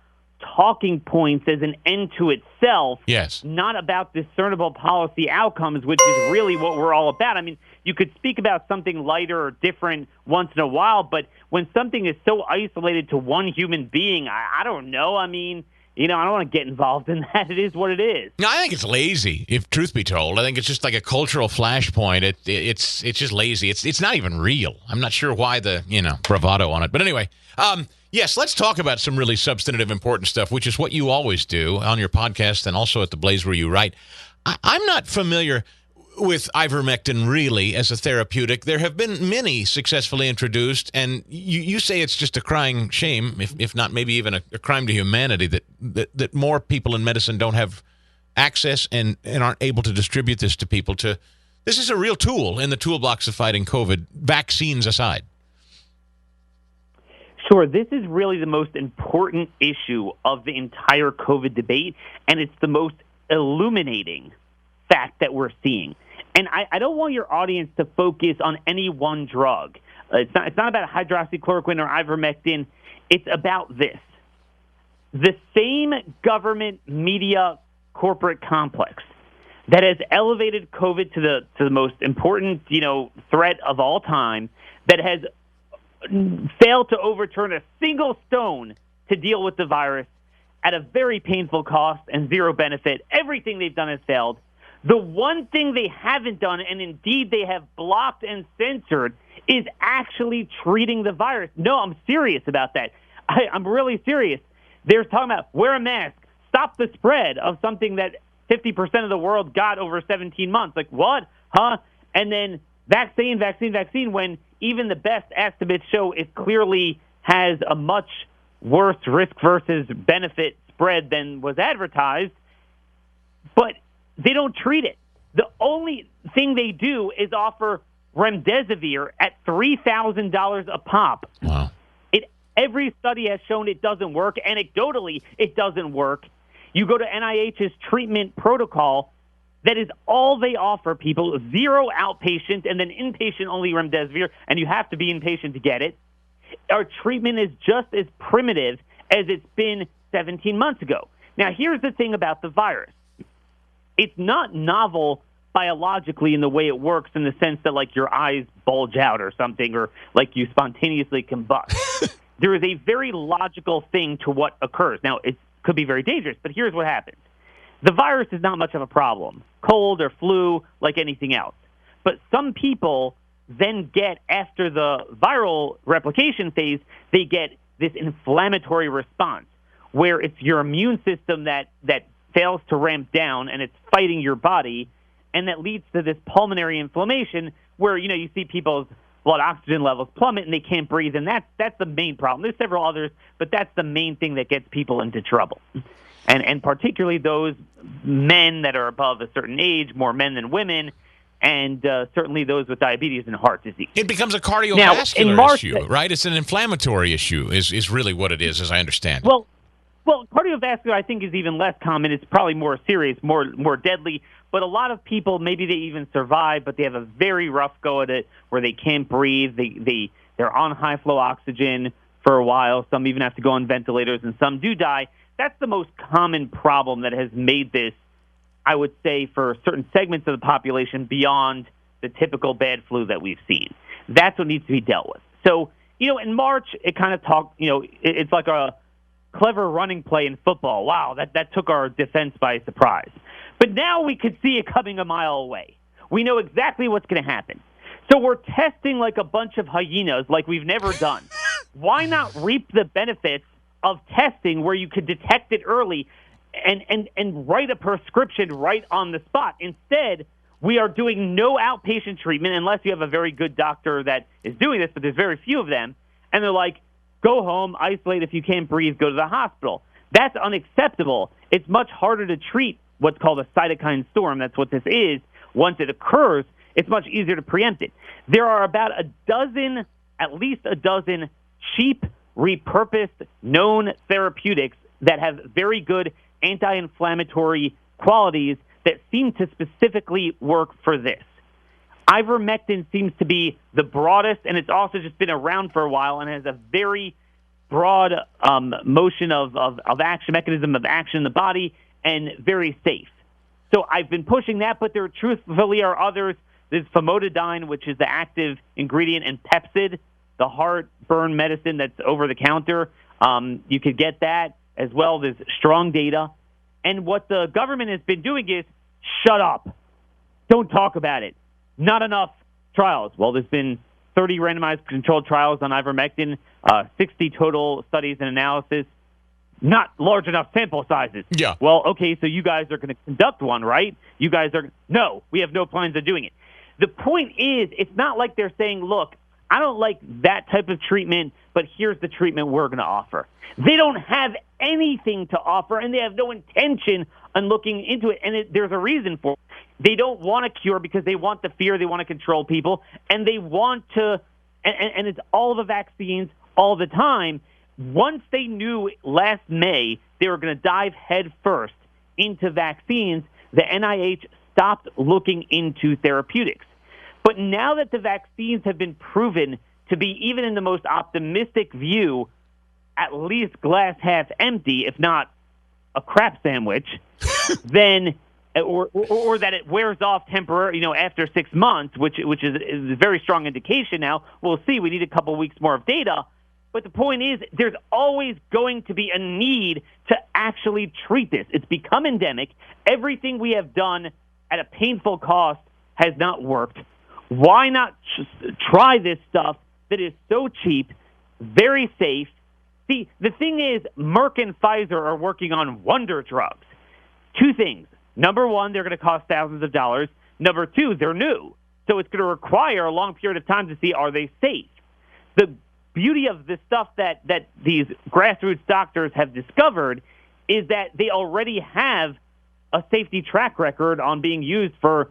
talking points as an end to itself, yes, not about discernible policy outcomes, which is really what we're all about. I mean, you could speak about something lighter or different once in a while, but when something is so isolated to one human being, I don't know. I mean, you know, I don't want to get involved in that. It is what it is. No, I think it's lazy, if truth be told. I think it's just like a cultural flashpoint. It's just lazy. It's not even real. I'm not sure why the, bravado on it. But anyway, yes, let's talk about some really substantive, important stuff, which is what you always do on your podcast and also at The Blaze where you write. I'm not familiar with ivermectin really as a therapeutic. There have been many successfully introduced, and you say it's just a crying shame, if not maybe even a crime to humanity, that more people in medicine don't have access and aren't able to distribute this to people. This is a real tool in the toolbox of fighting COVID, vaccines aside. Sure, this is really the most important issue of the entire COVID debate, and it's the most illuminating fact that we're seeing. And I don't want your audience to focus on any one drug. It's not about hydroxychloroquine or ivermectin. It's about this. The same government, media, corporate complex that has elevated COVID to the most important, threat of all time, that has failed to overturn a single stone to deal with the virus at a very painful cost and zero benefit. Everything they've done has failed. The one thing they haven't done, and indeed they have blocked and censored, is actually treating the virus. No, I'm serious about that. I'm really serious. They're talking about wear a mask, stop the spread of something that 50% of the world got over 17 months. Like, what? Huh? And then vaccine, when even the best estimates show it clearly has a much worse risk versus benefit spread than was advertised. But they don't treat it. The only thing they do is offer remdesivir at $3,000 a pop. Wow. Every study has shown it doesn't work. Anecdotally, it doesn't work. You go to NIH's treatment protocol, that is all they offer people, 0 outpatient and then inpatient-only remdesivir, and you have to be inpatient to get it. Our treatment is just as primitive as it's been 17 months ago. Now, here's the thing about the virus. It's not novel biologically in the way it works, in the sense that, like, your eyes bulge out or something, or like you spontaneously combust. There is a very logical thing to what occurs. Now, it could be very dangerous, but here's what happens. The virus is not much of a problem. Cold or flu, like anything else. But some people then get, after the viral replication phase, they get this inflammatory response, where it's your immune system that fails to ramp down and it's fighting your body, and that leads to this pulmonary inflammation where, you see people's blood oxygen levels plummet and they can't breathe, and that's the main problem. There's several others, but that's the main thing that gets people into trouble. And particularly those men that are above a certain age, more men than women, and certainly those with diabetes and heart disease. It becomes a cardiovascular issue, right? It's an inflammatory issue is really what it is, as I understand it. Well, cardiovascular, I think, is even less common. It's probably more serious, more deadly. But a lot of people, maybe they even survive, but they have a very rough go at it where they can't breathe. They're on high-flow oxygen for a while. Some even have to go on ventilators, and some do die. That's the most common problem that has made this, I would say, for certain segments of the population beyond the typical bad flu that we've seen. That's what needs to be dealt with. So, in March, it kind of talked, it's like a clever running play in football. Wow, that took our defense by surprise. But now we could see it coming a mile away. We know exactly what's going to happen. So we're testing like a bunch of hyenas like we've never done. Why not reap the benefits of testing where you could detect it early and write a prescription right on the spot? Instead, we are doing no outpatient treatment unless you have a very good doctor that is doing this, but there's very few of them. And they're like, go home, isolate. If you can't breathe, go to the hospital. That's unacceptable. It's much harder to treat what's called a cytokine storm. That's what this is. Once it occurs, it's much easier to preempt it. There are about at least a dozen cheap, repurposed, known therapeutics that have very good anti-inflammatory qualities that seem to specifically work for this. Ivermectin seems to be the broadest, and it's also just been around for a while and has a very broad motion of action, mechanism of action in the body, and very safe. So I've been pushing that, but there truthfully are others. There's famotidine, which is the active ingredient, and Pepcid, the heartburn medicine that's over the counter. You could get that as well. There's strong data. And what the government has been doing is, shut up. Don't talk about it. Not enough trials. Well, there's been 30 randomized controlled trials on ivermectin, 60 total studies and analysis. Not large enough sample sizes. Yeah. Well, okay, so you guys are going to conduct one, right? No, we have no plans of doing it. The point is, it's not like they're saying, look, I don't like that type of treatment, but here's the treatment we're going to offer. They don't have anything to offer, and they have no intention on looking into it, and there's a reason for it. They don't want a cure because they want the fear, they want to control people, and they want to, and it's all the vaccines all the time. Once they knew last May they were going to dive head first into vaccines, the NIH stopped looking into therapeutics. But now that the vaccines have been proven to be, even in the most optimistic view, at least glass half empty, if not a crap sandwich, then or that it wears off temporarily, after 6 months, which is a very strong indication now. We'll see. We need a couple weeks more of data. But the point is, there's always going to be a need to actually treat this. It's become endemic. Everything we have done at a painful cost has not worked. Why not try this stuff that is so cheap, very safe? See, the thing is, Merck and Pfizer are working on wonder drugs. Two things. Number one, they're going to cost thousands of dollars. Number two, they're new. So it's going to require a long period of time to see, are they safe? The beauty of this stuff that these grassroots doctors have discovered is that they already have a safety track record on being used for,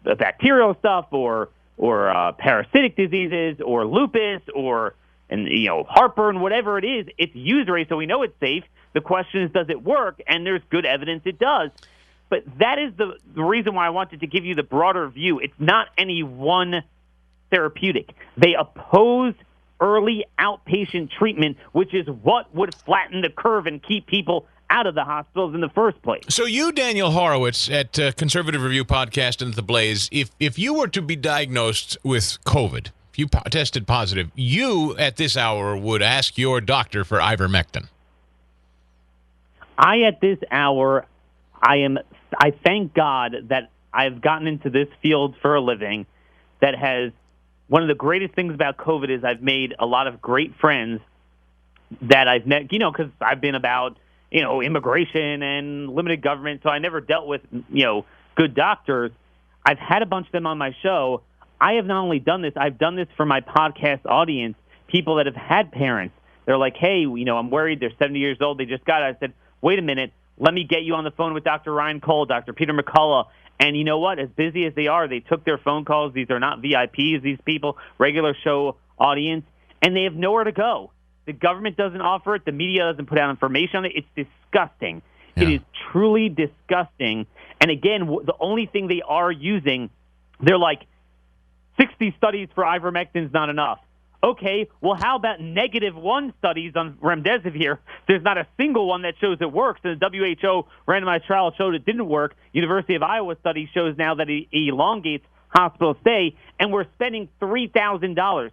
bacterial stuff or parasitic diseases or lupus or heartburn, whatever it is. It's usury, so we know it's safe. The question is, does it work? And there's good evidence it does. But that is the reason why I wanted to give you the broader view. It's not any one therapeutic. They oppose early outpatient treatment, which is what would flatten the curve and keep people out of the hospitals in the first place. So you, Daniel Horowitz, at Conservative Review Podcast and The Blaze, if you were to be diagnosed with COVID, if you tested positive, you at this hour would ask your doctor for ivermectin. At this hour, I thank God that I've gotten into this field for a living that has, one of the greatest things about COVID is I've made a lot of great friends that I've met, because I've been about, immigration and limited government, so I never dealt with, good doctors. I've had a bunch of them on my show. I have not only done this, I've done this for my podcast audience, people that have had parents. They're like, hey, I'm worried. They're 70 years old. They just got it. I said, wait a minute. Let me get you on the phone with Dr. Ryan Cole, Dr. Peter McCullough. And you know what? As busy as they are, they took their phone calls. These are not VIPs, these people, regular show audience, and they have nowhere to go. The government doesn't offer it. The media doesn't put out information on it. It's disgusting. Yeah. It is truly disgusting. And again, the only thing they are using, they're like, 60 studies for ivermectin is not enough. Okay, well, how about -1 studies on remdesivir? There's not a single one that shows it works. And the WHO randomized trial showed it didn't work. University of Iowa study shows now that it elongates hospital stay, and we're spending $3,000.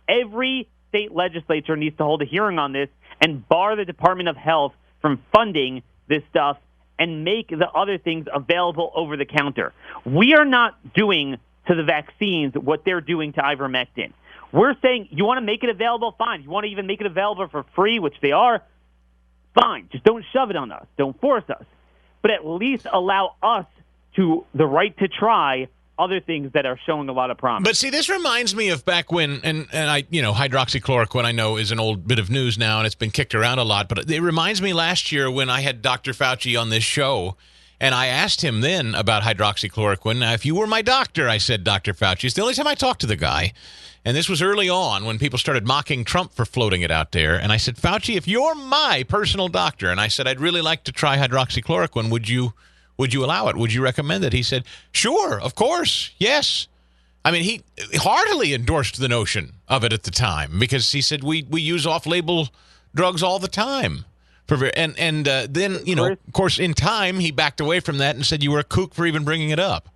Every state legislature needs to hold a hearing on this and bar the Department of Health from funding this stuff and make the other things available over the counter. We are not doing to the vaccines what they're doing to ivermectin. We're saying you want to make it available, fine. You want to even make it available for free, which they are, fine. Just don't shove it on us. Don't force us. But at least allow us the right to try other things that are showing a lot of promise. But see, this reminds me of back when, and I, hydroxychloroquine I know is an old bit of news now, and it's been kicked around a lot, but it reminds me last year when I had Dr. Fauci on this show, and I asked him then about hydroxychloroquine. Now, if you were my doctor, I said, Dr. Fauci, it's the only time I talked to the guy. And this was early on when people started mocking Trump for floating it out there. And I said, Fauci, if you're my personal doctor, and I said, I'd really like to try hydroxychloroquine, would you allow it? Would you recommend it? He said, sure, of course, yes. I mean, he heartily endorsed the notion of it at the time because he said we use off-label drugs all the time. Then, of course, in time, he backed away from that and said you were a kook for even bringing it up.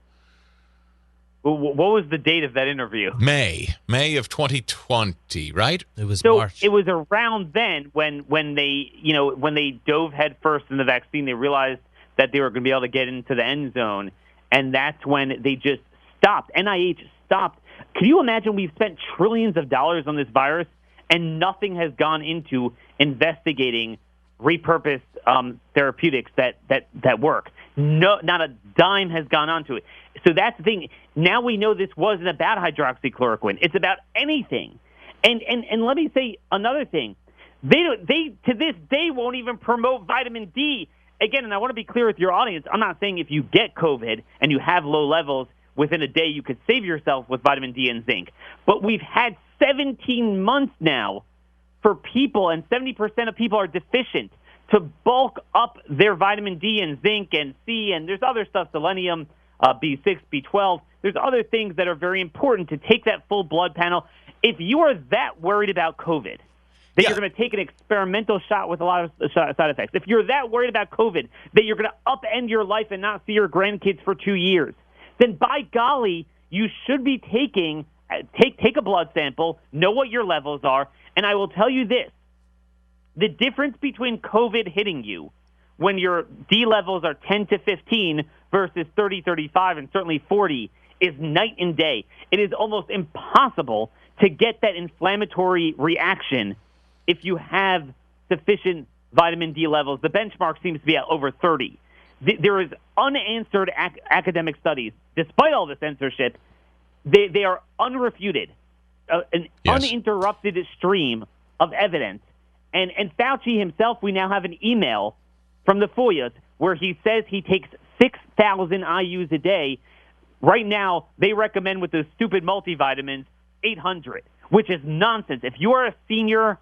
What was the date of that interview? May of 2020, right? It was so March. It was around then when they dove headfirst in the vaccine, they realized that they were going to be able to get into the end zone, and that's when they just stopped. NIH stopped. Can you imagine we've spent trillions of dollars on this virus, and nothing has gone into investigating repurposed therapeutics that work? No, not a dime has gone onto it. So that's the thing. Now we know this wasn't about hydroxychloroquine. It's about anything. And let me say another thing. They to this day won't even promote vitamin D. Again, and I want to be clear with your audience, I'm not saying if you get COVID and you have low levels, within a day you could save yourself with vitamin D and zinc. But we've had 17 months now for people, and 70% of people are deficient, to bulk up their vitamin D and zinc and C, and there's other stuff, selenium, B6, B12. There's other things that are very important to take that full blood panel. If you are that worried about COVID, that you're going to take an experimental shot with a lot of side effects, if you're that worried about COVID, that you're going to upend your life and not see your grandkids for 2 years, then by golly, you should be take a blood sample, know what your levels are, and I will tell you this. The difference between COVID hitting you when your D levels are 10 to 15 versus 30, 35, and certainly 40 is night and day. It is almost impossible to get that inflammatory reaction if you have sufficient vitamin D levels. The benchmark seems to be at over 30. There is unanswered academic studies. Despite all the censorship, they are unrefuted, uninterrupted stream of evidence. And Fauci himself, we now have an email from the FOIAs where he says he takes 6,000 IUs a day. Right now, they recommend with those stupid multivitamins 800, which is nonsense. If you are a senior,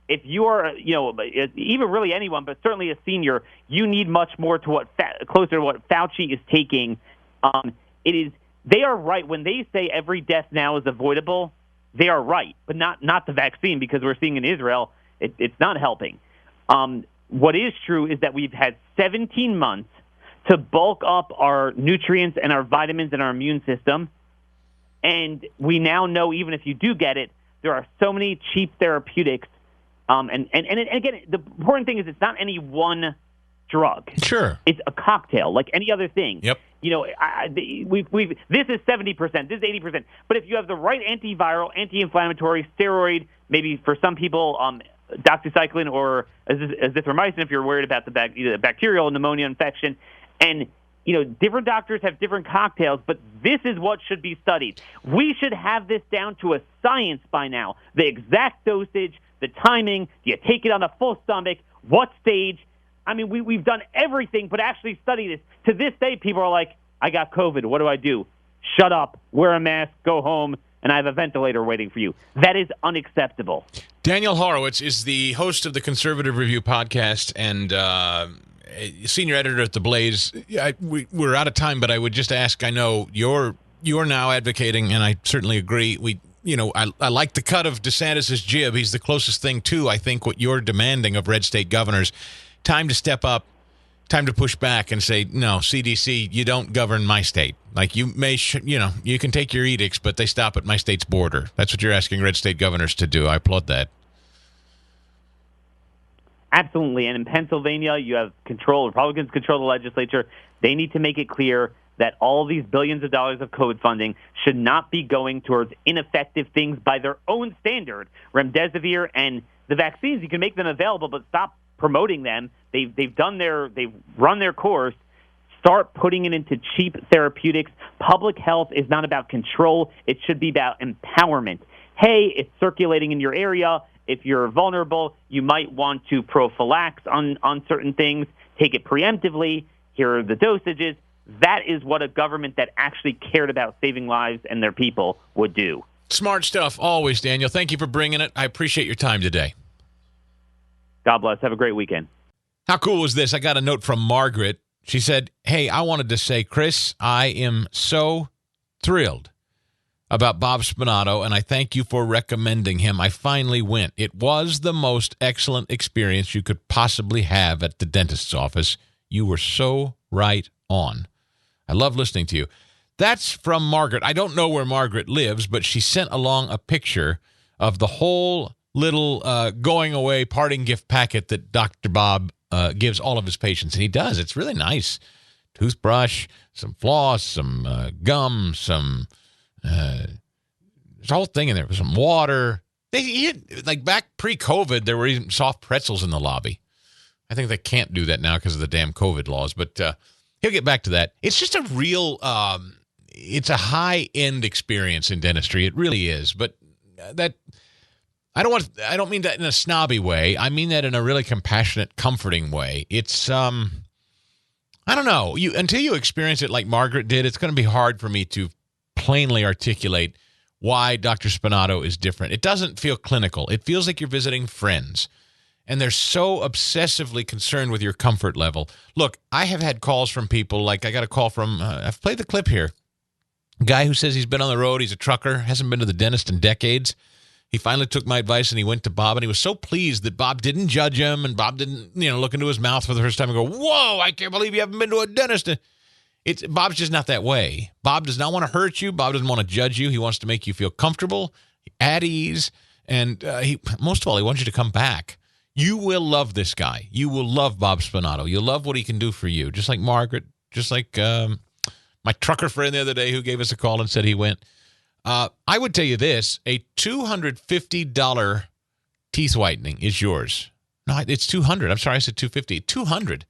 if you are, even really anyone, but certainly a senior, you need much more to closer to what Fauci is taking. They are right when they say every death now is avoidable. They are right, but not the vaccine, because we're seeing in Israel it's not helping. What is true is that we've had 17 months to bulk up our nutrients and our vitamins and our immune system, and we now know even if you do get it, there are so many cheap therapeutics. And again, the important thing is it's not any one drug. Sure, it's a cocktail like any other thing. Yep. This is 70%, this is 80%. But if you have the right antiviral, anti-inflammatory, steroid, maybe for some people doxycycline or azithromycin if you're worried about the bacterial pneumonia infection. And, different doctors have different cocktails, but this is what should be studied. We should have this down to a science by now. The exact dosage, the timing, do you take it on a full stomach, what stage? I mean, we've done everything but actually study this. To this day, people are like, I got COVID. What do I do? Shut up, wear a mask, go home, and I have a ventilator waiting for you. That is unacceptable. Daniel Horowitz is the host of the Conservative Review podcast and senior editor at The Blaze. We're out of time, but I would just ask, I know you're now advocating, and I certainly agree, I like the cut of DeSantis' jib. He's the closest thing to, I think, what you're demanding of red state governors. Time to step up, time to push back and say, no, CDC, you don't govern my state. Like you may, you can take your edicts, but they stop at my state's border. That's what you're asking red state governors to do. I applaud that. Absolutely. And in Pennsylvania, you have control. Republicans control the legislature. They need to make it clear that all these billions of dollars of COVID funding should not be going towards ineffective things by their own standard. Remdesivir and the vaccines, you can make them available, but stop promoting them. They've run their course. Start putting it into cheap therapeutics. Public health is not about control. It should be about empowerment. Hey, it's circulating in your area. If you're vulnerable, you might want to prophylax on certain things. Take it preemptively. Here are the dosages. That is what a government that actually cared about saving lives and their people would do. Smart stuff always, Daniel. Thank you for bringing it. I appreciate your time today. God bless. Have a great weekend. How cool was this? I got a note from Margaret. She said, hey, I wanted to say, Chris, I am so thrilled about Bob Spinato, and I thank you for recommending him. I finally went. It was the most excellent experience you could possibly have at the dentist's office. You were so right on. I love listening to you. That's from Margaret. I don't know where Margaret lives, but she sent along a picture of the whole little going away parting gift packet that Dr. Bob gives all of his patients, and he does. It's really nice. Toothbrush, some floss, some gum, some there's a whole thing in there. Some water. Like back pre-COVID, there were even soft pretzels in the lobby. I think they can't do that now because of the damn COVID laws, but he'll get back to that. It's just a real, it's a high-end experience in dentistry. It really is, but that... I don't mean that in a snobby way. I mean that in a really compassionate, comforting way. It's, I don't know. Until you experience it like Margaret did, it's going to be hard for me to plainly articulate why Dr. Spinato is different. It doesn't feel clinical. It feels like you're visiting friends, and they're so obsessively concerned with your comfort level. Look, I have had calls from people, like I got a call from, I've played the clip here, a guy who says he's been on the road, he's a trucker, hasn't been to the dentist in decades. He finally took my advice, and he went to Bob, and he was so pleased that Bob didn't judge him, and Bob didn't, look into his mouth for the first time and go, whoa, I can't believe you haven't been to a dentist. Bob's just not that way. Bob does not want to hurt you. Bob doesn't want to judge you. He wants to make you feel comfortable, at ease, and most of all, he wants you to come back. You will love this guy. You will love Bob Spinato. You'll love what he can do for you, just like Margaret, just like my trucker friend the other day who gave us a call and said he went. I would tell you this, a $250 teeth whitening is yours. No, it's $200. I'm sorry, I said $250. $200.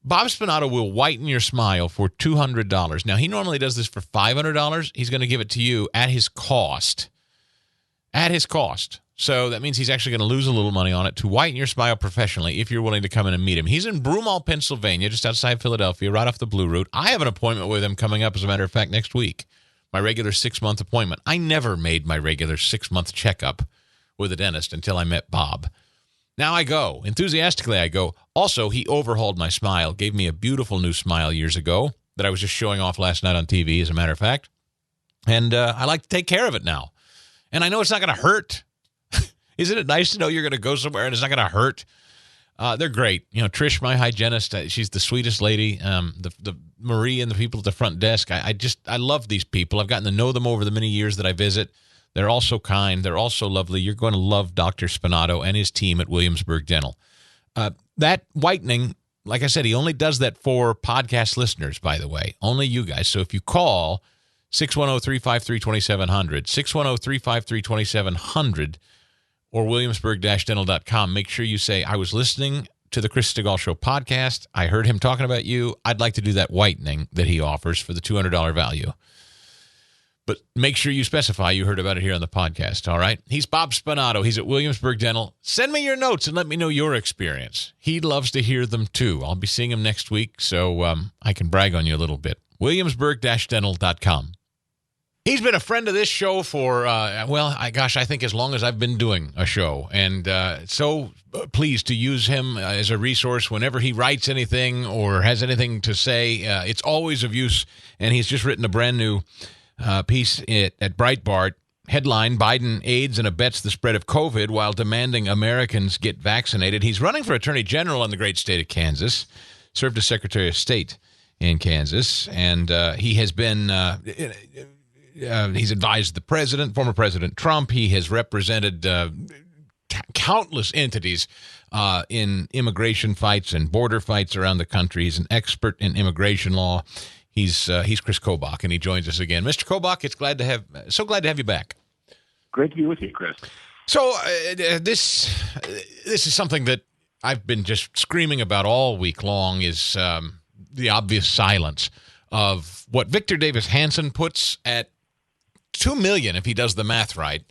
Bob Spinato will whiten your smile for $200. Now, he normally does this for $500. He's going to give it to you at his cost. At his cost. So that means he's actually going to lose a little money on it to whiten your smile professionally if you're willing to come in and meet him. He's in Broomall, Pennsylvania, just outside Philadelphia, right off the Blue Route. I have an appointment with him coming up, as a matter of fact, next week. My regular 6-month appointment. I never made my regular 6-month checkup with a dentist until I met Bob. Now I go. Enthusiastically I go. Also, he overhauled my smile, gave me a beautiful new smile years ago that I was just showing off last night on TV, as a matter of fact. And I like to take care of it now. And I know it's not going to hurt. Isn't it nice to know you're going to go somewhere and it's not going to hurt? They're great. Trish, my hygienist, she's the sweetest lady. The Marie and the people at the front desk, I love these people. I've gotten to know them over the many years that I visit. They're all so kind. They're all so lovely. You're going to love Dr. Spinato and his team at Williamsburg Dental. That whitening, like I said, he only does that for podcast listeners, by the way. Only you guys. So if you call 610-353-2700, 610-353-2700, or williamsburg-dental.com. Make sure you say, I was listening to the Chris Stigall Show podcast. I heard him talking about you. I'd like to do that whitening that he offers for the $200 value. But make sure you specify you heard about it here on the podcast, all right? He's Bob Spinato. He's at Williamsburg Dental. Send me your notes and let me know your experience. He loves to hear them, too. I'll be seeing him next week, so I can brag on you a little bit. williamsburg-dental.com. He's been a friend of this show for, I think as long as I've been doing a show. And so pleased to use him as a resource whenever he writes anything or has anything to say. It's always of use. And he's just written a brand new piece at Breitbart. Headline, Biden aids and abets the spread of COVID while demanding Americans get vaccinated. He's running for Attorney General in the great state of Kansas, served as Secretary of State in Kansas. And he has been... he's advised the president, former President Trump. He has represented countless entities in immigration fights and border fights around the country. He's an expert in immigration law. He's Chris Kobach, and he joins us again. Mr. Kobach, so glad to have you back. Great to be with you, Chris. So this is something that I've been just screaming about all week long is the obvious silence of what Victor Davis Hanson puts at 2 million, if he does the math right.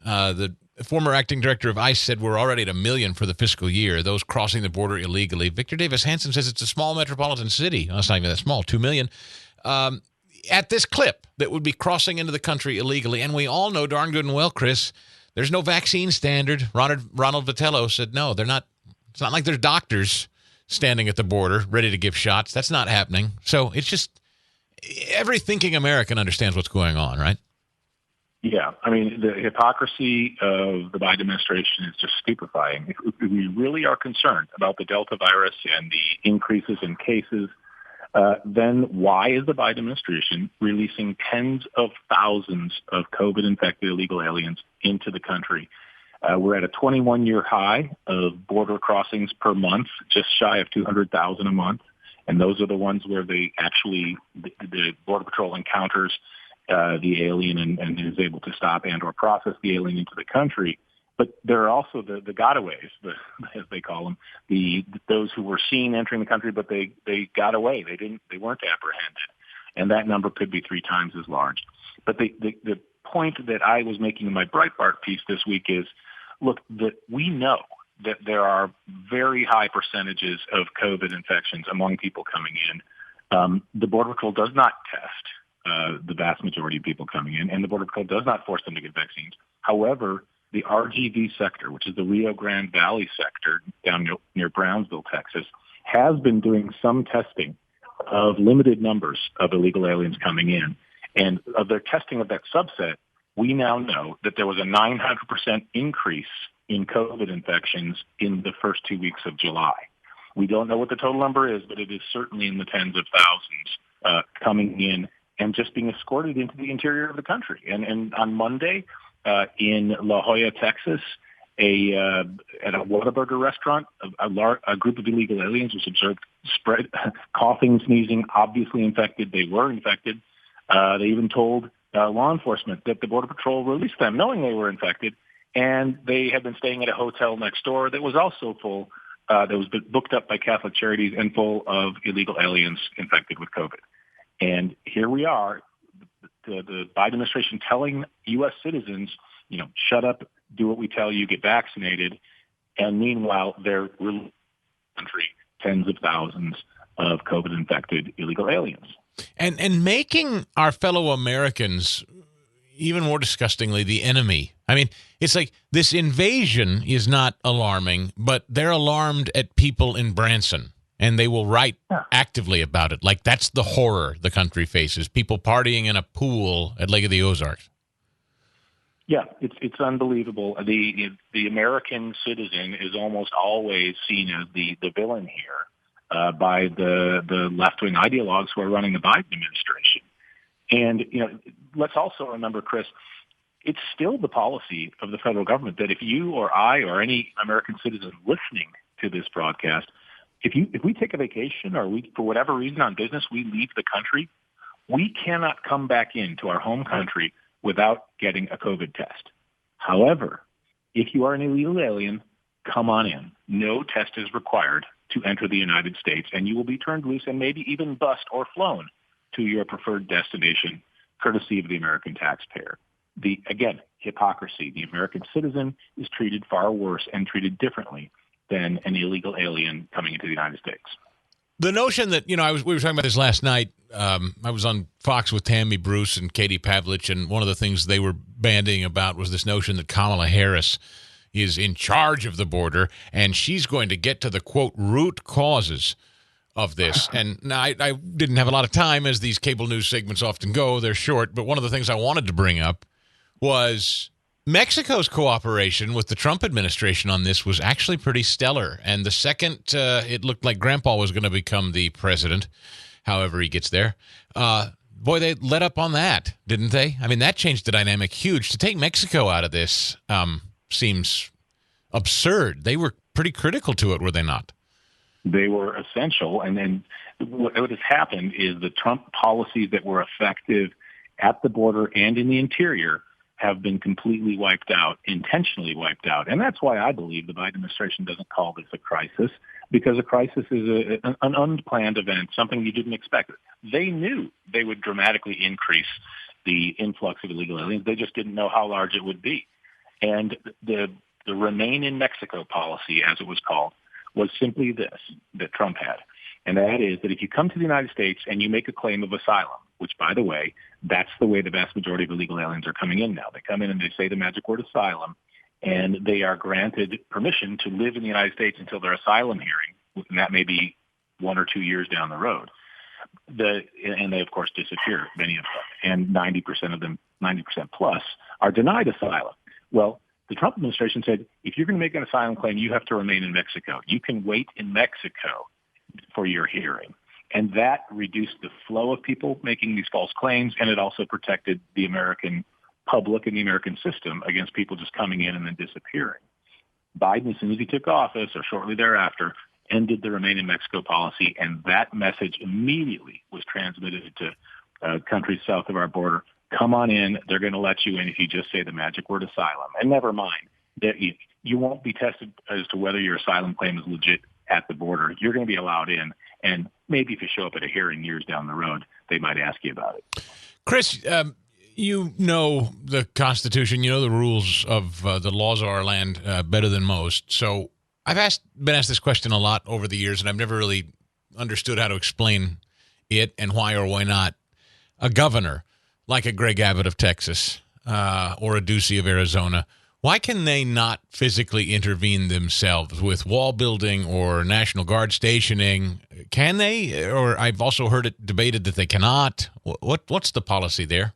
The former acting director of ICE said we're already at 1 million for the fiscal year, those crossing the border illegally. Victor Davis Hanson says it's a small metropolitan city. Well, it's not even that small, 2 million. At this clip that would be crossing into the country illegally. And we all know darn good and well, Chris, there's no vaccine standard. Ronald Vitello said, no, they're not. It's not like there's doctors standing at the border ready to give shots. That's not happening. So it's just every thinking American understands what's going on, right? Yeah, I mean, the hypocrisy of the Biden administration is just stupefying. If we really are concerned about the Delta virus and the increases in cases, then why is the Biden administration releasing tens of thousands of COVID-infected illegal aliens into the country? We're at a 21-year high of border crossings per month, just shy of 200,000 a month. And those are the ones where the Border Patrol encounters the alien and is able to stop and or process the alien into the country. But there are also the gotaways, as they call them, those who were seen entering the country, but they got away. They weren't apprehended. And that number could be 3 times as large. But the point that I was making in my Breitbart piece this week is, look, that we know that there are very high percentages of COVID infections among people coming in. The Border Patrol does not test the vast majority of people coming in, and the Border Patrol does not force them to get vaccines. However, the RGV sector, which is the Rio Grande Valley sector down near Brownsville, Texas, has been doing some testing of limited numbers of illegal aliens coming in. And of their testing of that subset, we now know that there was a 900% increase in COVID infections in the first 2 weeks of July. We don't know what the total number is, but it is certainly in the tens of thousands coming in and just being escorted into the interior of the country. And on Monday in La Jolla, Texas, at a Whataburger restaurant, a group of illegal aliens was observed spread, coughing, sneezing, obviously infected. They were infected. They even told law enforcement that the Border Patrol released them, knowing they were infected, and they had been staying at a hotel next door that was also full, that was booked up by Catholic Charities and full of illegal aliens infected with COVID. And here we are, the Biden administration telling U.S. citizens, shut up, do what we tell you, get vaccinated. And meanwhile, they're releasing the country tens of thousands of COVID-infected illegal aliens. And making our fellow Americans, even more disgustingly, the enemy. I mean, it's like this invasion is not alarming, but they're alarmed at people in Branson. And they will write actively about it. Like that's the horror the country faces. People partying in a pool at Lake of the Ozarks. Yeah, it's unbelievable. The American citizen is almost always seen as the villain here by the left-wing ideologues who are running the Biden administration. And, let's also remember, Chris, it's still the policy of the federal government that if you or I or any American citizen listening to this broadcast, if we take a vacation or we, for whatever reason on business, we leave the country, we cannot come back into our home country without getting a COVID test. However, if you are an illegal alien, come on in. No test is required to enter the United States, and you will be turned loose and maybe even bused or flown to your preferred destination, courtesy of the American taxpayer. Again, hypocrisy. The American citizen is treated far worse and treated differently than an illegal alien coming into the United States. The notion that, we were talking about this last night. I was on Fox with Tammy Bruce and Katie Pavlich, and one of the things they were bandying about was this notion that Kamala Harris is in charge of the border, and she's going to get to the, quote, root causes of this. And now I didn't have a lot of time, as these cable news segments often go. They're short. But one of the things I wanted to bring up was Mexico's cooperation with the Trump administration on this was actually pretty stellar. And the second it looked like Grandpa was going to become the president, however he gets there, boy, they let up on that, didn't they? I mean, that changed the dynamic huge. To take Mexico out of this seems absurd. They were pretty critical to it, were they not? They were essential. And then what has happened is the Trump policies that were effective at the border and in the interior have been completely wiped out, intentionally wiped out. And that's why I believe the Biden administration doesn't call this a crisis, because a crisis is an unplanned event, something you didn't expect. They knew they would dramatically increase the influx of illegal aliens. They just didn't know how large it would be. And the Remain in Mexico policy, as it was called, was simply this, that Trump had. And that is that if you come to the United States and you make a claim of asylum, which, by the way, that's the way the vast majority of illegal aliens are coming in now. They come in and they say the magic word asylum, and they are granted permission to live in the United States until their asylum hearing, and that may be 1 or 2 years down the road. And they, of course, disappear, many of them. And 90% of them, 90% plus, are denied asylum. Well, the Trump administration said, if you're going to make an asylum claim, you have to remain in Mexico. You can wait in Mexico for your hearing. And that reduced the flow of people making these false claims, and it also protected the American public and the American system against people just coming in and then disappearing. Biden, as soon as he took office, or shortly thereafter, ended the Remain in Mexico policy, and that message immediately was transmitted to countries south of our border. Come on in. They're going to let you in if you just say the magic word asylum. And never mind, that you won't be tested as to whether your asylum claim is legit at the border. You're going to be allowed in. And maybe if you show up at a hearing years down the road, they might ask you about it. Chris, you know the Constitution, you know the rules of the laws of our land better than most. So I've been asked this question a lot over the years, and I've never really understood how to explain it and why or why not a governor like a Greg Abbott of Texas or a Ducey of Arizona, why can they not physically intervene themselves with wall building or National Guard stationing? Can they? Or I've also heard it debated that they cannot. What's the policy there?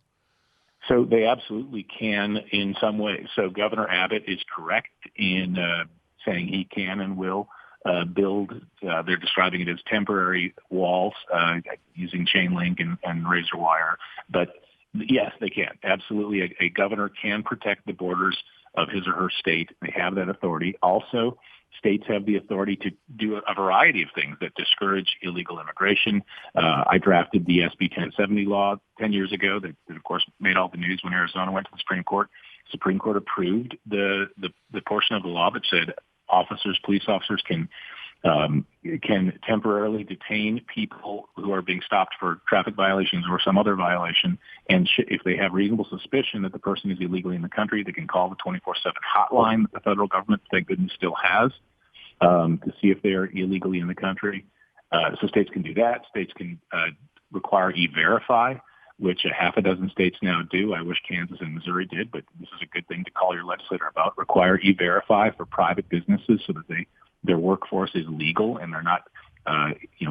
So they absolutely can in some ways. So Governor Abbott is correct in saying he can and will build, they're describing it as temporary walls using chain link and razor wire. But yes, they can. Absolutely. A governor can protect the borders of his or her state. They have that authority. Also, states have the authority to do a variety of things that discourage illegal immigration. I drafted the SB 1070 law 10 years ago that, of course, made all the news when Arizona went to the Supreme Court. Supreme Court approved the portion of the law that said police officers can temporarily detain people who are being stopped for traffic violations or some other violation. And if they have reasonable suspicion that the person is illegally in the country, they can call the 24/7 hotline that the federal government, thank goodness, still has to see if they're illegally in the country. So states can do that. States can require E-Verify, which a half a dozen states now do. I wish Kansas and Missouri did, but this is a good thing to call your legislator about. Require E-Verify for private businesses so that their workforce is legal and they're not,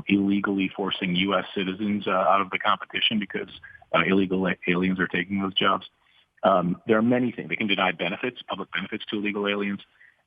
illegally forcing U.S. citizens out of the competition because illegal aliens are taking those jobs. There are many things. They can deny benefits, public benefits to illegal aliens,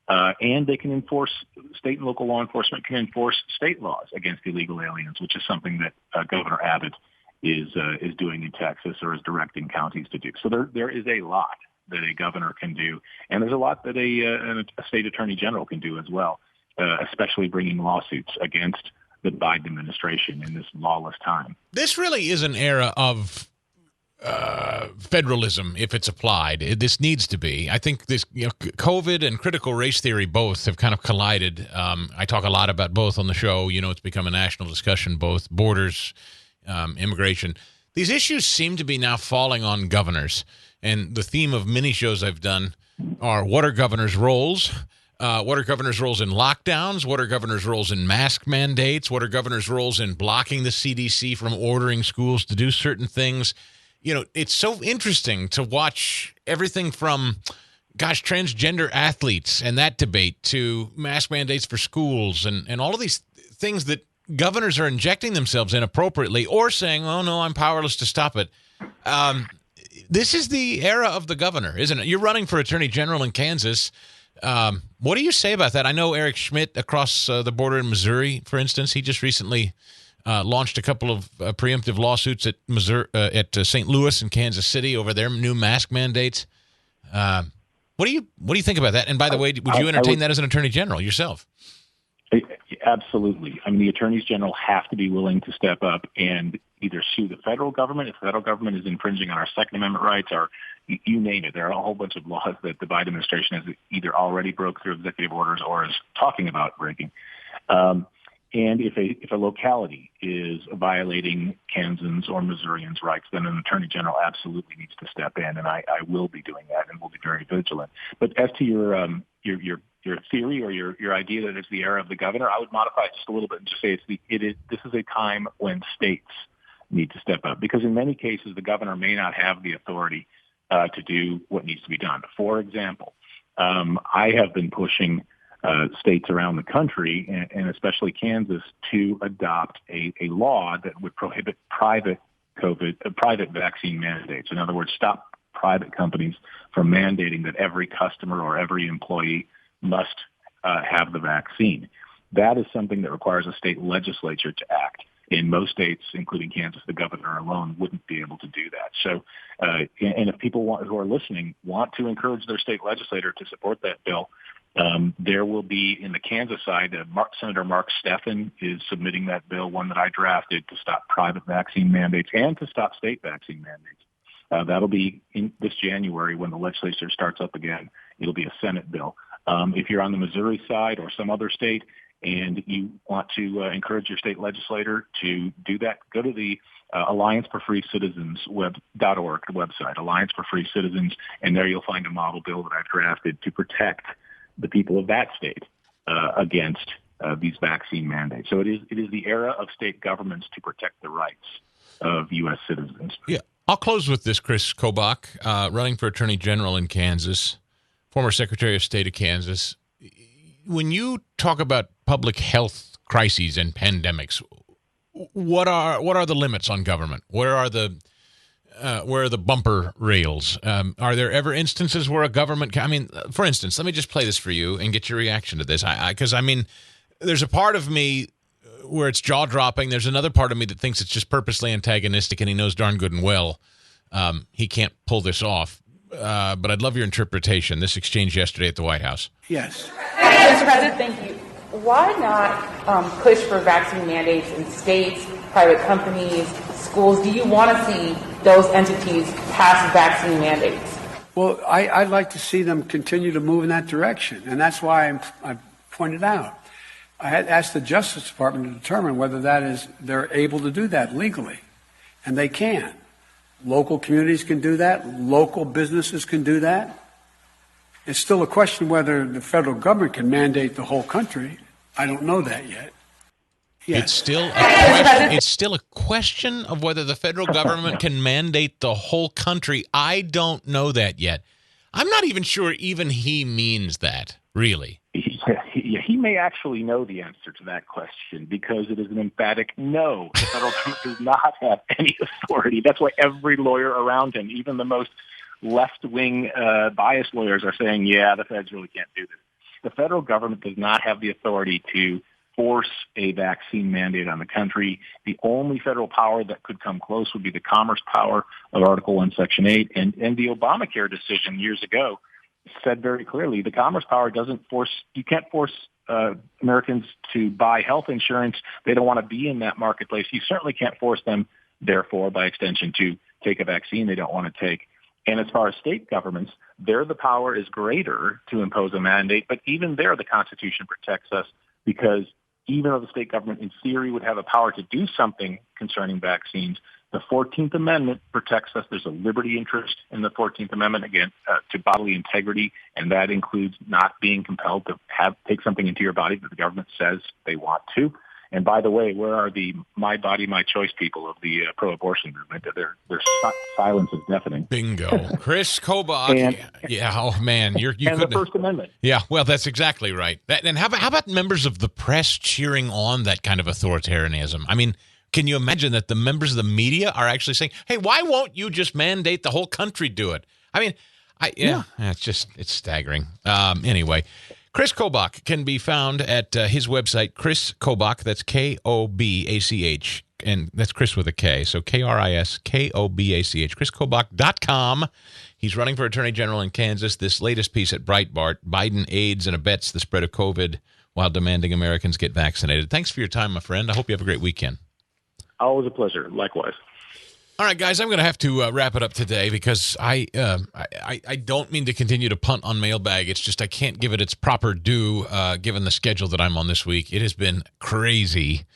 and they can enforce, state and local law enforcement can enforce state laws against illegal aliens, which is something that Governor Abbott is doing in Texas or is directing counties to do. So there is a lot that a governor can do, and there's a lot that a state attorney general can do as well. Especially bringing lawsuits against the Biden administration in this lawless time. This really is an era of federalism if it's applied. This needs to be. I think this, COVID and critical race theory both have kind of collided. I talk a lot about both on the show. It's become a national discussion, both borders, immigration. These issues seem to be now falling on governors. And the theme of many shows I've done are what are governors' roles? What are governors' roles in lockdowns? What are governors' roles in mask mandates? What are governors' roles in blocking the CDC from ordering schools to do certain things? It's so interesting to watch everything from, transgender athletes and that debate to mask mandates for schools and all of these things that governors are injecting themselves in appropriately or saying, oh, no, I'm powerless to stop it. This is the era of the governor, isn't it? You're running for attorney general in Kansas. What do you say about that? I know Eric Schmidt across the border in Missouri, for instance, he just recently launched a couple of preemptive lawsuits at St. Louis and Kansas City over their new mask mandates. What do you think about that? And by the way, would you entertain that as an attorney general yourself? Absolutely. I mean, the attorneys general have to be willing to step up and either sue the federal government if the federal government is infringing on our Second Amendment rights, or you name it. There are a whole bunch of laws that the Biden administration has either already broke through executive orders or is talking about breaking. And if a locality is violating Kansans or Missourians' rights, then an attorney general absolutely needs to step in, and I will be doing that, and we'll be very vigilant. But as to your theory or your idea that it's the era of the governor, I would modify it just a little bit and just say this is a time when states need to step up, because in many cases the governor may not have the authority to do what needs to be done. For example, I have been pushing states around the country, and especially Kansas, to adopt a law that would prohibit private vaccine mandates. In other words, stop private companies from mandating that every customer or every employee must have the vaccine. That is something that requires a state legislature to act. In most states, including Kansas, the governor alone wouldn't be able to do that. So, and if people who are listening want to encourage their state legislator to support that bill, there will be, in the Kansas side, Senator Mark Steffen is submitting that bill, one that I drafted, to stop private vaccine mandates and to stop state vaccine mandates. That'll be in this January when the legislature starts up again. It'll be a Senate bill. If you're on the Missouri side or some other state and you want to encourage your state legislator to do that, go to the Alliance for Free Citizens .org website, Alliance for Free Citizens, and there you'll find a model bill that I've drafted to protect the people of that state against these vaccine mandates. So it is the era of state governments to protect the rights of U.S. citizens. Yeah, I'll close with this, Chris Kobach, running for Attorney General in Kansas, former Secretary of State of Kansas. When you talk about public health crises and pandemics, what are the limits on government? Where are the bumper rails? Are there ever instances where a government for instance, let me just play this for you and get your reaction to this. Because there's a part of me where it's jaw-dropping. There's another part of me that thinks it's just purposely antagonistic, and he knows darn good and well he can't pull this off. But I'd love your interpretation. This exchange yesterday at the White House. Yes. Mr. President, thank you. Why not push for vaccine mandates in states, private companies, schools? Do you want to see those entities pass vaccine mandates? Well, I'd like to see them continue to move in that direction, and that's why I pointed out. I had asked the Justice Department to determine whether they're able to do that legally, and they can. Local communities can do that. Local businesses can do that. It's still a question whether the federal government can mandate the whole country. I don't know that yet. Yes. It's still a question of whether the federal government can mandate the whole country. I don't know that yet. I'm not even sure even he means that, really. He may actually know the answer to that question because it is an emphatic no. The federal government does not have any authority. That's why every lawyer around him, even the most left-wing biased lawyers, are saying, yeah, the feds really can't do this. The federal government does not have the authority to force a vaccine mandate on the country. The only federal power that could come close would be the commerce power of Article 1, Section 8. And the Obamacare decision years ago said very clearly the commerce power you can't force Americans to buy health insurance. They don't want to be in that marketplace. You certainly can't force them, therefore, by extension, to take a vaccine they don't want to take. And as far as state governments, there the power is greater to impose a mandate, but even there the Constitution protects us, because even though the state government in theory would have a power to do something concerning vaccines, the 14th Amendment protects us. There's a liberty interest in the 14th Amendment, again, to bodily integrity, and that includes not being compelled to take something into your body that the government says they want to. And by the way, where are the my body, my choice people of the pro-abortion movement? Their silence is deafening. Bingo. Chris Kobach. Oh, man. You and the First Amendment. Yeah, well, that's exactly right. And how about members of the press cheering on that kind of authoritarianism? I mean, can you imagine that the members of the media are actually saying, hey, why won't you just mandate the whole country do it? I mean, it's staggering. Anyway, Chris Kobach can be found at his website, Chris Kobach, that's Kobach, and that's Chris with a K, so KriskObach, chriskobach.com. He's running for Attorney General in Kansas. This latest piece at Breitbart, Biden aids and abets the spread of COVID while demanding Americans get vaccinated. Thanks for your time, my friend. I hope you have a great weekend. Always a pleasure. Likewise. All right, guys, I'm going to have to wrap it up today because I don't mean to continue to punt on mailbag. It's just I can't give it its proper due given the schedule that I'm on this week. It has been crazy,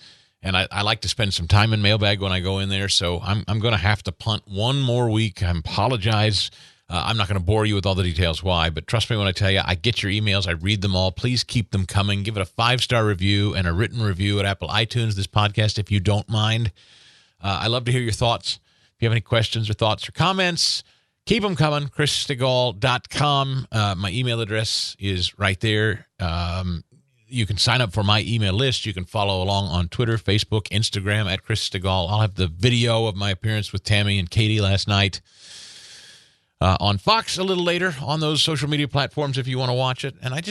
and I like to spend some time in mailbag when I go in there, so I'm going to have to punt one more week. I apologize. I'm not going to bore you with all the details why, but trust me when I tell you, I get your emails. I read them all. Please keep them coming. Give it a 5-star review and a written review at Apple iTunes, this podcast, if you don't mind. I love to hear your thoughts. If you have any questions or thoughts or comments, keep them coming. chrisstegall.com. My email address is right there. You can sign up for my email list. You can follow along on Twitter, Facebook, Instagram at Chris Stegall. I'll have the video of my appearance with Tammy and Katie last night on Fox a little later on those social media platforms if you want to watch it. And I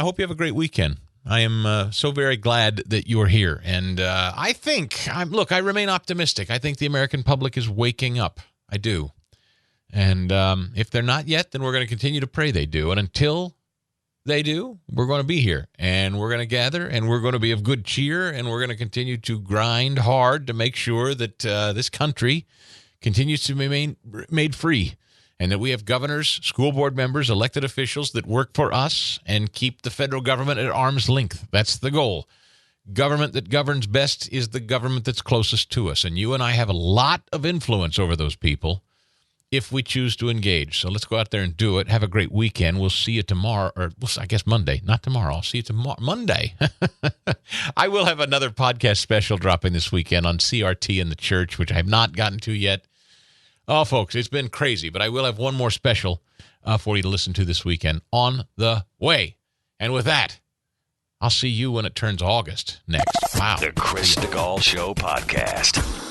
hope you have a great weekend. I am so very glad that you're here. And I remain optimistic. I think the American public is waking up. I do. And if they're not yet, then we're going to continue to pray they do. And until they do, we're going to be here. And we're going to gather, and we're going to be of good cheer, and we're going to continue to grind hard to make sure that this country continues to be made free. And that we have governors, school board members, elected officials that work for us and keep the federal government at arm's length. That's the goal. Government that governs best is the government that's closest to us. And you and I have a lot of influence over those people if we choose to engage. So let's go out there and do it. Have a great weekend. We'll see you tomorrow, or I guess Monday. Not tomorrow. I'll see you tomorrow. Monday. I will have another podcast special dropping this weekend on CRT and the church, which I have not gotten to yet. Oh, folks, it's been crazy, but I will have one more special for you to listen to this weekend on the way. And with that, I'll see you when it turns August next. Wow. The Chris Stegall Show podcast.